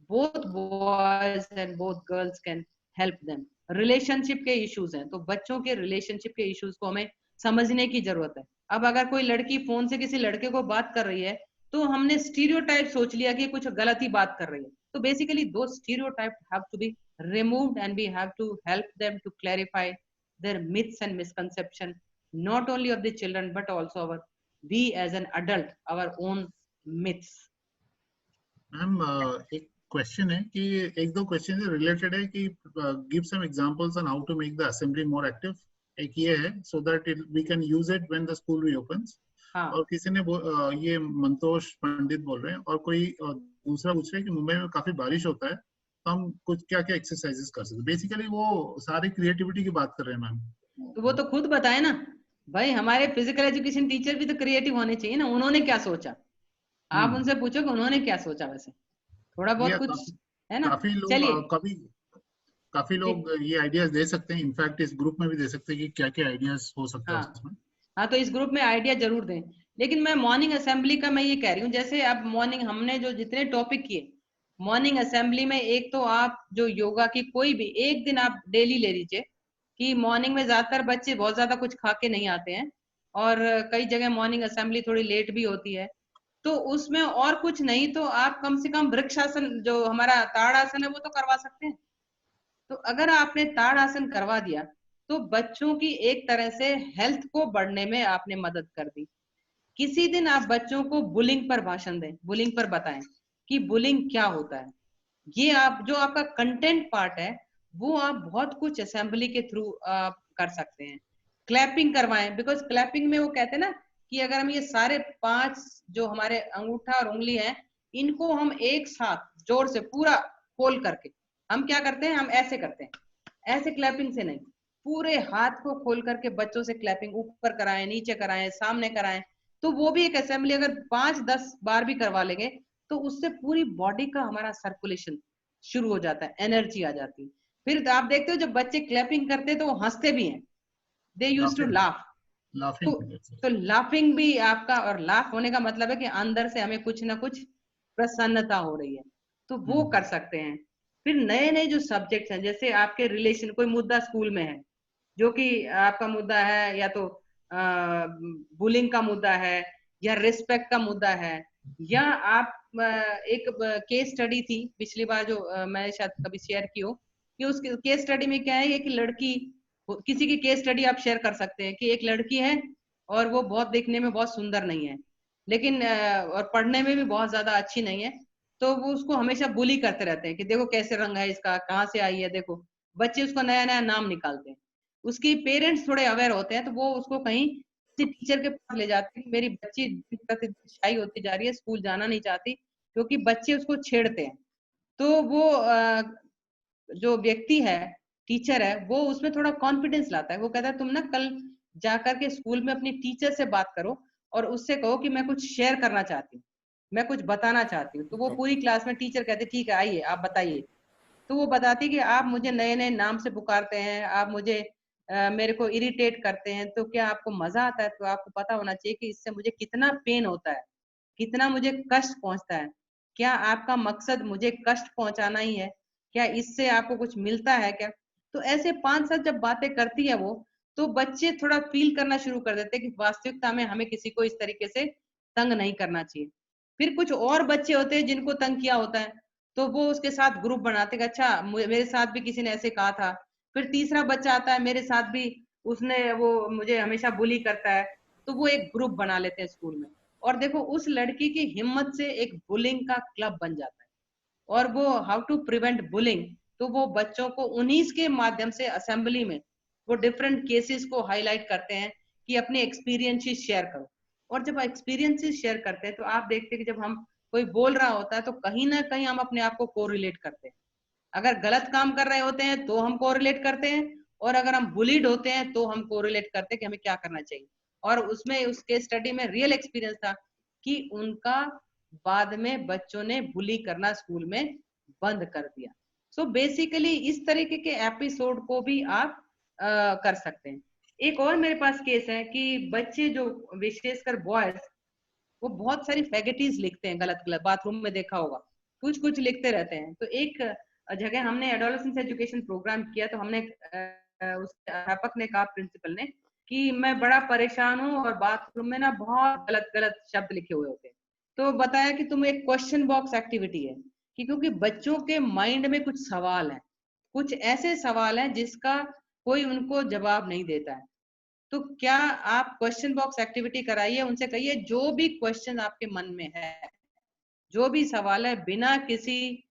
both boys and both girls can help them. Relationship के इश्यूज हैं, तो बच्चों के रिलेशनशिप के इश्यूज को हमें समझने की जरूरत है. अब अगर कोई लड़की फोन से किसी लड़के को बात कर रही है, तो हमने स्टीरियोटाइप सोच लिया कि कुछ गलत ही बात कर रही है. तो बेसिकली दो stereotype have to be removed, and we have to help them to clarify their myths and misconception, not only of the children but also we as an adult, our own myths. Ma'am एक question है कि एक दो question से related है कि give some examples on how to make the assembly more active. एक ये है so that we can use it when the school reopens. और किसी ने ये मंतोष पंडित बोल रहे हैं, और कोई दूसरा पूछ रहे हैं कि मुंबई में काफी बारिश होता है, तो हम कुछ क्या क्या एक्सरसाइजेस कर सकते हैं. बेसिकली वो सारी क्रिएटिविटी की बात कर रहे हैं मैम. तो वो तो खुद बताए ना भाई, हमारे फिजिकल एजुकेशन टीचर भी तो क्रिएटिव होने चाहिए ना. उन्होंने क्या सोचा, आप उनसे पूछो कि उन्होंने क्या सोचा. वैसे थोड़ा बहुत कुछ है ना. काफी लोग ये आइडियाज दे सकते हैं. इनफैक्ट इस ग्रुप में भी दे सकते हैं कि क्या क्या आइडियाज हो सकता है उसमें. हाँ, तो इस ग्रुप में आइडिया जरूर दें। लेकिन मैं मॉर्निंग असेंबली का मैं ये कह रही हूँ, जैसे अब मॉर्निंग हमने जो जितने टॉपिक किए मॉर्निंग असेंबली में, एक तो आप जो योगा की कोई भी एक दिन आप डेली ले लीजिए कि मॉर्निंग में ज्यादातर बच्चे बहुत ज्यादा कुछ खा के नहीं आते हैं और कई जगह मॉर्निंग असेंबली थोड़ी लेट भी होती है, तो उसमें और कुछ नहीं तो आप कम से कम वृक्षासन जो हमारा ताड़ासन है वो तो करवा सकते हैं। तो अगर आपने ताड़ासन करवा दिया तो बच्चों की एक तरह से हेल्थ को बढ़ने में आपने मदद कर दी। किसी दिन आप बच्चों को बुलिंग पर भाषण दें, बुलिंग पर बताएं कि बुलिंग क्या होता है। ये आप जो आपका कंटेंट पार्ट है वो आप बहुत कुछ असेंबली के थ्रू आप कर सकते हैं। क्लैपिंग करवाएं, बिकॉज क्लैपिंग में वो कहते हैं ना कि अगर हम ये सारे 5 जो हमारे अंगूठा और उंगली है इनको हम एक साथ जोर से पूरा खोल करके हम क्या करते हैं, हम ऐसे करते हैं, ऐसे क्लैपिंग से नहीं, पूरे हाथ को खोल करके बच्चों से क्लैपिंग ऊपर कराएं, नीचे कराएं, सामने कराएं। तो वो भी एक असेंबली अगर 5-10 बार भी करवा लेंगे तो उससे पूरी बॉडी का हमारा सर्कुलेशन शुरू हो जाता है, एनर्जी आ जाती है। फिर आप देखते हो जब बच्चे क्लैपिंग करते हैं तो वो हंसते भी हैं, दे यूज टू लाफ। तो लाफिंग भी आपका, और लाफ होने का मतलब है कि अंदर से हमें कुछ ना कुछ प्रसन्नता हो रही है, तो वो कर सकते हैं। फिर नए नए जो सब्जेक्ट्स हैं, जैसे आपके रिलेशन कोई मुद्दा स्कूल में है जो कि आपका मुद्दा है, या तो बुलिंग का मुद्दा है या रिस्पेक्ट का मुद्दा है, या आप एक केस स्टडी थी पिछली बार जो मैं शायद कभी शेयर की हो कि उस केस स्टडी में क्या है कि लड़की, किसी की केस स्टडी आप शेयर कर सकते हैं कि एक लड़की है और वो बहुत देखने में बहुत सुंदर नहीं है, लेकिन और पढ़ने में भी बहुत ज्यादा अच्छी नहीं है, तो वो उसको हमेशा बुली करते रहते हैं कि देखो कैसे रंग है इसका, कहाँ से आई है, देखो बच्चे उसको नया नया नाम निकालते हैं। उसकी पेरेंट्स थोड़े अवेयर होते हैं तो वो उसको कहीं किसी टीचर के पास ले जाते हैं कि मेरी बच्ची शाई होती जा रही है, स्कूल जाना नहीं चाहती, क्योंकि बच्चे उसको छेड़ते हैं। तो वो जो व्यक्ति है, टीचर है, वो उसमें थोड़ा कॉन्फिडेंस लाता है, वो कहता है तुम ना कल जाकर के स्कूल में अपनी टीचर से बात करो और उससे कहो कि मैं कुछ शेयर करना चाहती हूँ, मैं कुछ बताना चाहती हूँ। तो वो पूरी क्लास में टीचर कहते ठीक है आइए आप बताइए। तो वो बताती कि आप मुझे नए नए नाम से पुकारते हैं, आप मुझे मेरे को इरिटेट करते हैं, तो क्या आपको मजा आता है? तो आपको पता होना चाहिए कि इससे मुझे कितना पेन होता है, कितना मुझे कष्ट पहुंचता है। क्या आपका मकसद मुझे कष्ट पहुंचाना ही है? क्या इससे आपको कुछ मिलता है क्या? तो ऐसे 5-7 जब बातें करती है वो, तो बच्चे थोड़ा फील करना शुरू कर देते हैं कि वास्तविकता में हमें किसी को इस तरीके से तंग नहीं करना चाहिए। फिर कुछ और बच्चे होते हैं जिनको तंग किया होता है, तो वो उसके साथ ग्रुप बनाते हैं, अच्छा मेरे साथ भी किसी ने ऐसे कहा था। फिर तीसरा बच्चा आता है, मेरे साथ भी उसने, वो मुझे हमेशा बुली करता है, तो वो एक ग्रुप बना लेते हैं स्कूल में। और देखो उस लड़की की हिम्मत से एक बुलिंग का क्लब बन जाता है। और वो हाउ टू प्रिवेंट बुलिंग, तो वो बच्चों को उन्हीं के माध्यम से असेंबली में वो डिफरेंट केसेस को हाईलाइट करते हैं कि अपने एक्सपीरियंसेस शेयर करो। और जब एक्सपीरियंसेस शेयर करते हैं तो आप देखते हैं कि जब हम कोई बोल रहा होता है तो कहीं ना कहीं हम अपने आप को कोरिलेट करते हैं। अगर गलत काम कर रहे होते हैं तो हम कोरिलेट करते हैं, और अगर हम बुलीड होते हैं तो हम कोरिलेट करते हैं कि हमें क्या करना चाहिए। और उसमें उसके स्टडी में रियल एक्सपीरियंस था कि उनका बाद में बच्चों ने बुली करना स्कूल में बंद कर दिया। सो बेसिकली इस तरीके के एपिसोड को भी आप कर सकते हैं। एक और मेरे पास केस है कि बच्चे जो विशेषकर बॉयज, वो बहुत सारी फैगेटीज लिखते हैं गलत गलत, बाथरूम में देखा होगा कुछ कुछ लिखते रहते हैं। तो एक जगह हमने एडोलेसेंस एजुकेशन प्रोग्राम किया, तो हमने उस अध्यापक ने कहा, प्रिंसिपल ने, कि मैं बड़ा परेशान हूँ और बाथरूम में ना बहुत गलत गलत शब्द लिखे हुए होते हैं। तो बताया कि तुम एक क्वेश्चन बॉक्स एक्टिविटी है कि क्योंकि बच्चों के माइंड में कुछ सवाल है, कुछ ऐसे सवाल हैं जिसका कोई उनको जवाब नहीं देता है। तो क्या आप क्वेश्चन बॉक्स एक्टिविटी कराइए, उनसे कहिए जो भी क्वेश्चन आपके मन में है, जो भी सवाल है, बिना किसी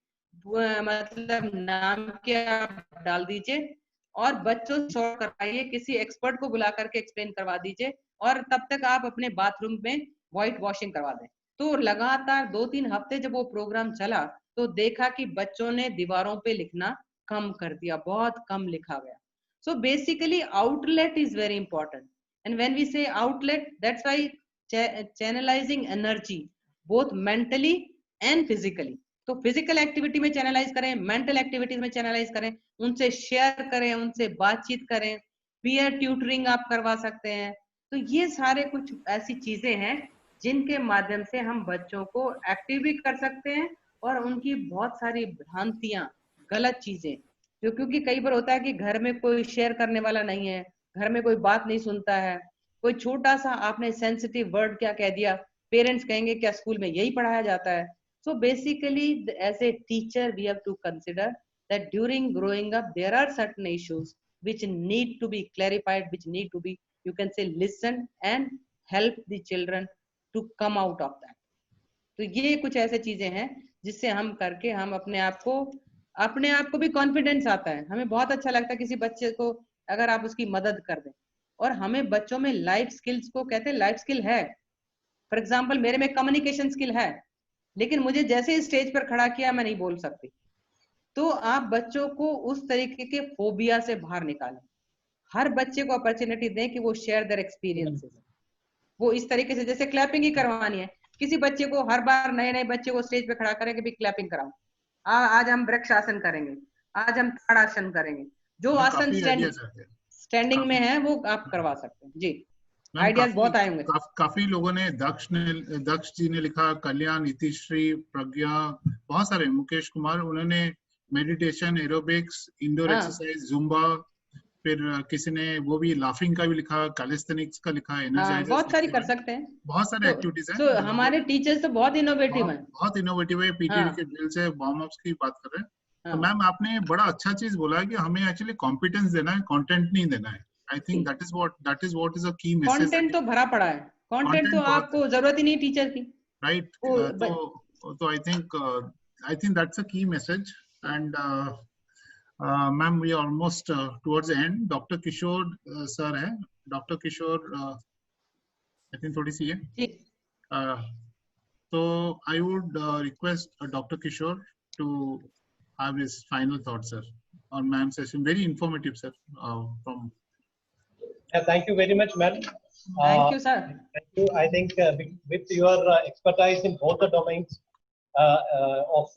मतलब नाम के आप डाल दीजिए और बच्चों से सॉल्व करवाइए, किसी एक्सपर्ट को बुला करके एक्सप्लेन करवा दीजिए, और तब तक आप अपने बाथरूम में व्हाइट वॉशिंग करवा दें। तो लगातार 2-3 हफ्ते जब वो प्रोग्राम चला तो देखा कि बच्चों ने दीवारों पे लिखना कम कर दिया, बहुत कम लिखा गया। So basically outlet is very important, and when we say outlet, that's why channelizing energy both mentally and physically. तो फिजिकल एक्टिविटी में चैनलाइज करें, मेंटल एक्टिविटीज में चैनलाइज करें, उनसे शेयर करें, उनसे बातचीत करें, पीयर ट्यूटरिंग आप करवा सकते हैं, तो ये सारे कुछ ऐसी चीजें हैं जिनके माध्यम से हम बच्चों को एक्टिव भी कर सकते हैं और उनकी बहुत सारी भ्रांतियां, गलत चीजें जो, क्योंकि कई बार होता है कि घर में कोई शेयर करने वाला नहीं है, घर में कोई बात नहीं सुनता है, कोई छोटा सा आपने सेंसिटिव वर्ड क्या कह दिया, पेरेंट्स कहेंगे क्या स्कूल में यही पढ़ाया जाता है. So basically, as a teacher, we have to consider that during growing up, there are certain issues which need to be clarified, which need to be, you can say, listen and help the children to come out of that. तो ये कुछ ऐसे चीजें हैं जिससे हम करके हम अपने आप को भी कॉन्फिडेंस आता है. हमें बहुत अच्छा लगता है किसी बच्चे को अगर आप उसकी मदद कर दें. और हमें बच्चों में लाइफ स्किल्स को कहते हैं, लाइफ स्किल है. फॉर एग्जाम्पल मेरे में कम्युनिकेशन स्किल है, लेकिन मुझे जैसे स्टेज पर खड़ा किया मैं नहीं बोल सकती. तो आप बच्चों को उस तरीके के फोबिया से बाहर निकालें. हर बच्चे को अपॉर्चुनिटी दें कि वो शेयर देयर एक्सपीरियंसेस. वो इस तरीके से जैसे क्लैपिंग ही करवानी है, किसी बच्चे को हर बार नए बच्चे को स्टेज पे खड़ा करें कि भी क्लैपिंग कराओ, आज हम वृक्ष आसन करेंगे, आज हम ताड़ासन करेंगे, जो आसन स्टैंडिंग में है वो आप करवा सकते हैं. जी, आइडियाज बहुत आए होंगे. काफी लोगों ने, दक्ष जी ने लिखा, कल्याण, इतिश्री, प्रज्ञा, बहुत सारे, मुकेश कुमार, उन्होंने meditation, aerobics, indoor exercise, Zumba, फिर किसी ने वो भी लाफिंग का भी लिखा, कैलिस्थेनिक्स का लिखा, एनर्जाइजर्स, बहुत सारी कर सकते हैं, बहुत सारे एक्टिविटीज हैं. तो हमारे टीचर्स तो बहुत इनोवेटिव हैं, बहुत इनोवेटिव है. पीटीडी के ड्रिल से वार्म अप्स की बात कर रहे हैं. तो मैम आपने बड़ा अच्छा चीज बोला है कि हमें एक्चुअली कॉम्पिटेंस देना है, कंटेंट नहीं देना है. I think that is what is a key message. Content तो भरा पड़ा है, कंटेंट तो आपको जरूरत ही नहीं टीचर की, राइट. तो I think that's a key message. And ma'am we almost towards the end. Doctor Kishore sir है, डॉक्टर किशोर आई थिंक थोड़ी सी है. So I would request Dr. Kishore to have his final thoughts, sir, on ma'am's session. Very informative, sir. From. Thank you very much, ma'am. Thank you, sir. Thank you. I think with your expertise in both the domains of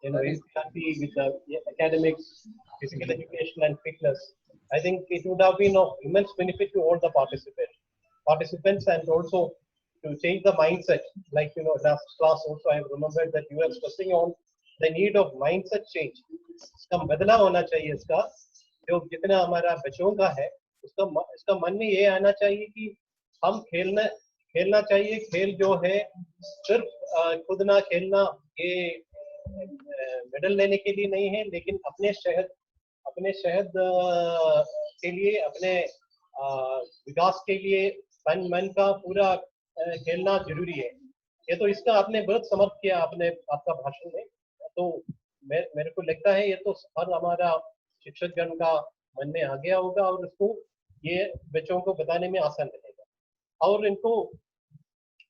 with the academics, physical education, and fitness, I think it would have been of immense benefit to all the participants, and also to change the mindset. Like last class also I remembered that you were stressing on the need of mindset change. इसका बदलाव होना चाहिए. इसका जो जितना हमारा बच्चों का है इसका मन में ये आना चाहिए कि हम खेलना चाहिए. खेल जो है सिर्फ कूदना खेलना ये मेडल लेने के लिए नहीं है, लेकिन अपने शहद के लिए, अपने विकास के लिए तन मन का पूरा खेलना जरूरी है. ये तो इसका आपने बहुत समर्थ किया आपका भाषण में. तो मेरे को लगता है ये तो हर हमारा शिक्षकगण का मन में आ गया होगा और उसको ये बच्चों को बताने में आसान रहेगा. और इनको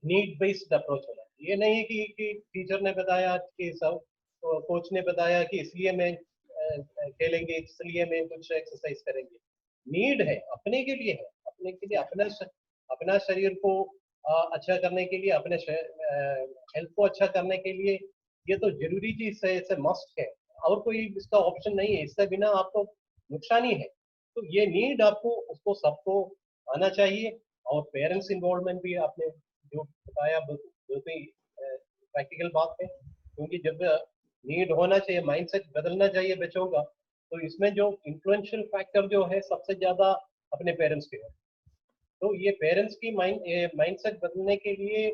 नीड बेस्ड अप्रोच होना. ये नहीं कि टीचर ने बताया कि सब कोच ने बताया कि इसलिए मैं खेलेंगे, इसलिए मैं कुछ एक्सरसाइज करेंगे. नीड है, अपने के लिए है, अपना शरीर को अच्छा करने के लिए, अपने हेल्थ को अच्छा करने के लिए ये तो जरूरी चीज है, इसे मस्ट है. और कोई इसका ऑप्शन नहीं है, इससे बिना आपको नुकसान ही है. तो ये नीड आपको उसको सबको आना चाहिए. और पेरेंट्स इन्वॉल्वमेंट भी आपने जो बताया बहुत ही प्रैक्टिकल बात है, क्योंकि जब नीड होना चाहिए, माइंडसेट बदलना चाहिए बच्चों का, तो इसमें जो इन्फ्लुएंशियल फैक्टर जो है सबसे ज्यादा अपने पेरेंट्स के है. तो ये पेरेंट्स की माइंडसेट बदलने के लिए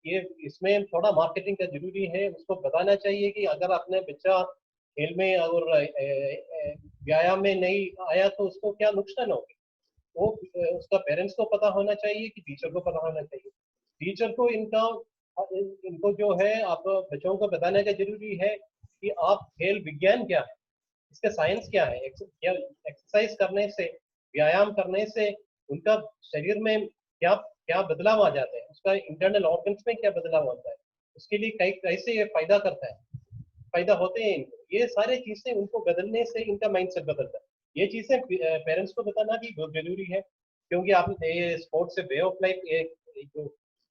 ये इसमें थोड़ा मार्केटिंग का जरूरी है. उसको बताना चाहिए कि अगर अपने बच्चा खेल में और व्यायाम में नहीं आया तो उसको क्या नुकसान होगी, वो उसका पेरेंट्स को पता होना चाहिए कि टीचर को पता होना चाहिए. टीचर को इनको जो है आप बच्चों को बताने का जरूरी है कि आप खेल विज्ञान क्या है, इसका साइंस क्या है. एक्सरसाइज करने से, व्यायाम करने से उनका शरीर में क्या बदलाव आ जाते हैं, उसका इंटरनल ऑर्गन्स में क्या बदलाव होता है, उसके लिए कैसे ये फायदा होते हैं. ये सारे चीजें उनको बदलने से इनका माइंडसेट बदलता है. ये चीजें पेरेंट्स को बताना भी बहुत जरूरी है, क्योंकि आप ये स्पोर्ट्स से वे ऑफ लाइफ, जो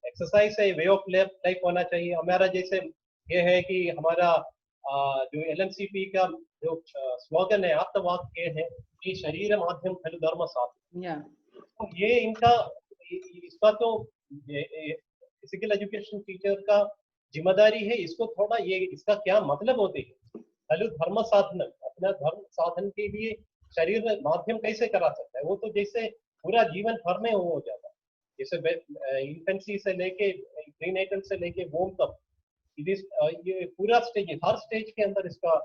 एक्सरसाइज है वे ऑफ लाइफ होना चाहिए. हमारा जैसे ये है कि हमारा जो LMCP का जो स्लोगन है, आत्मवाक्य है कि शरीर माध्यम खलु धर्म साधु. तो ये उसका तो फिजिकल एजुकेशन टीचर का जिम्मेदारी है इसको थोड़ा ये इसका क्या मतलब होते है खलु धर्म साधन अपना धर्म साधन के लिए शरीर में माध्यम कैसे करा सकता है वो तो जैसे पूरा जीवन भर में वो हो जाता है जैसे इन्फेंसी से लेके प्रीनेटल से लेके वोम तक ये पूरा स्टेज हर स्टेज के अंदर इसका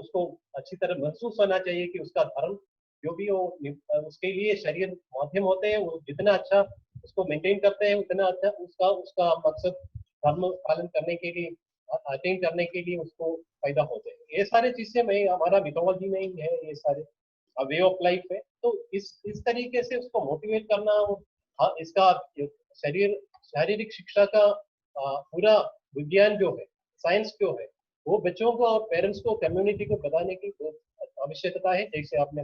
उसको अच्छी तरह महसूस होना चाहिए कि उसका धर्म जो भी वो उसके लिए शरीर माध्यम होते हैं वो जितना अच्छा उसको मेंटेन करते हैं उतना अच्छा उसका उसका मकसद धर्म पालन करने के लिए अटेन करने के लिए उसको पैदा होते हैं ये सारे चीजें में हमारा मिथोलॉजी में ही है ये सारे वे ऑफ लाइफ है तो इस तरीके से उसको मोटिवेट करना इसका शारीरिक शिक्षा का पूरा विज्ञान जो है साइंस जो है वो बच्चों को और पेरेंट्स को कम्युनिटी को बताने की आवश्यकता है जैसे आपने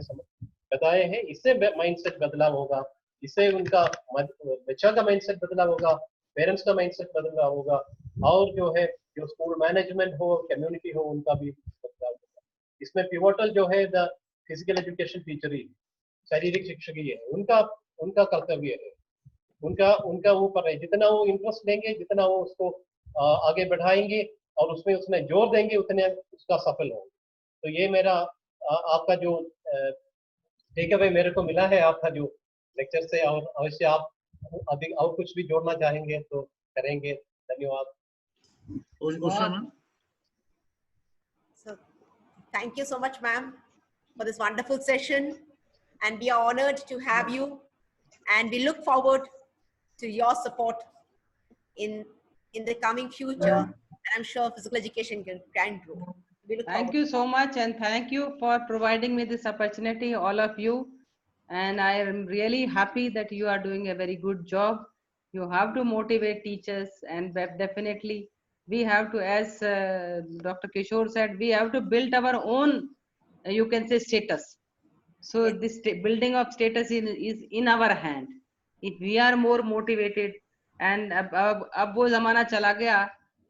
बताए हैं इससे माइंडसेट बदलाव होगा इससे उनका बच्चा का माइंडसेट बदलाव होगा पेरेंट्स का माइंडसेट बदलाव होगा और जो है जो स्कूल मैनेजमेंट हो कम्युनिटी हो उनका भी बदलाव होगा इसमें पिवोटल जो है द फिजिकल एजुकेशन टीचर ही शारीरिक शिक्षक ही है उनका कर्तव्य है उनका ऊपर है जितना वो इंटरेस्ट लेंगे जितना वो उसको आगे बढ़ाएंगे और उसमें उसमें जोर देंगे उतने उसका सफल होंगे तो ये मेरा आपका जो टेक अवे मेरे को मिला है आपका जो लेक्चर से और अवश्य आप अधिक और कुछ भी जोड़ना चाहेंगे तो करेंगे धन्यवाद Usha ma'am So thank you so much, ma'am, for this wonderful session, and we are honored to have you, and we look forward to your support in the coming future. And I'm sure physical education can grow. We look Thank forward. you so much, and thank you for providing me this opportunity, all of you. And I am really happy that you are doing a very good job. You have to motivate teachers, and definitely we have to, as Dr. Kishore said, we have to build our own, you can say, status. So Yes. this building of status is in our hand. If we are more motivated, and अब वो जमाना चला गया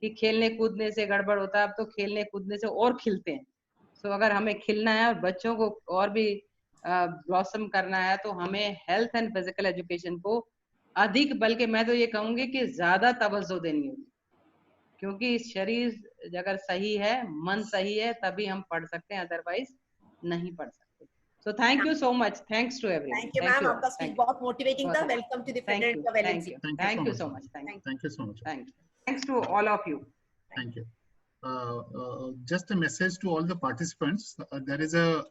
कि खेलने कूदने से गड़बड़ होता है अब तो खेलने कूदने से और खिलते हैं तो अगर हमें खिलना है और बच्चों को और भी ब्लॉसम करना है तो हमें हेल्थ एंड फिजिकल एजुकेशन को अधिक बल्कि मैं तो ये कहूंगी कि ज्यादा तवज्जो देनी होगी क्योंकि शरीर अगर सही है मन सही है तभी हम पढ़ सकते हैं अदरवाइज नहीं पढ़ सकते so thank you so much thanks to everyone Thank you, ma'am. आपका स्पीच बहुत मोटिवेटिंग था. Welcome to the fraternity of LNC. Thank you so much. Thank you so much. Thanks to all of you. Thank you. Just a message to all the participants. There's a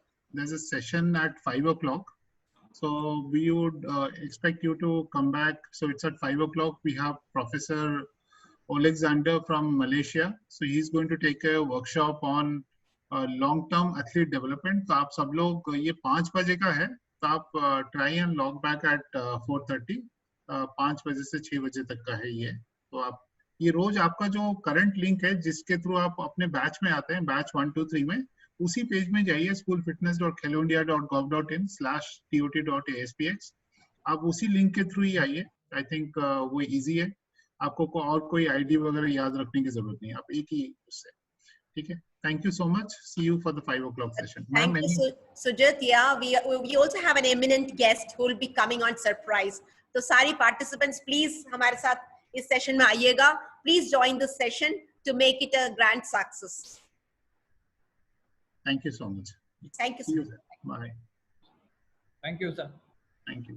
session at 5 o'clock. So we would expect you to come back. So it's at 5 o'clock. We have Professor Alexander from Malaysia. So he's going to take a workshop on long-term athlete development. तो आप सब लोग ये 5 बजे का है तो आप try and log back at 4:30. 5 बजे से 6 बजे तक का है ये तो आप ये रोज आपका जो करंट लिंक है जिसके थ्रू आप अपने बैच में आते हैं बैच 1, 2, 3 में उसी पेज में जाइए schoolfitness.kheloindia.gov.in/tot.aspx आप उसी लिंक के थ्रू ही आइए आई थिंक वो इजी है आपको और कोई आईडी वगैरह याद रखने की जरूरत नहीं आप एक ही उससे ठीक है thank you so much see you for the 5 o'clock session Thank you, Sujit. Yeah, we also have an eminent guest who will be coming on surprise. So सारी participants please हमारे साथ इस सेशन में आइएगा please join this session to make it a grand success thank you so much thank you bye Thank you, sir. Thank you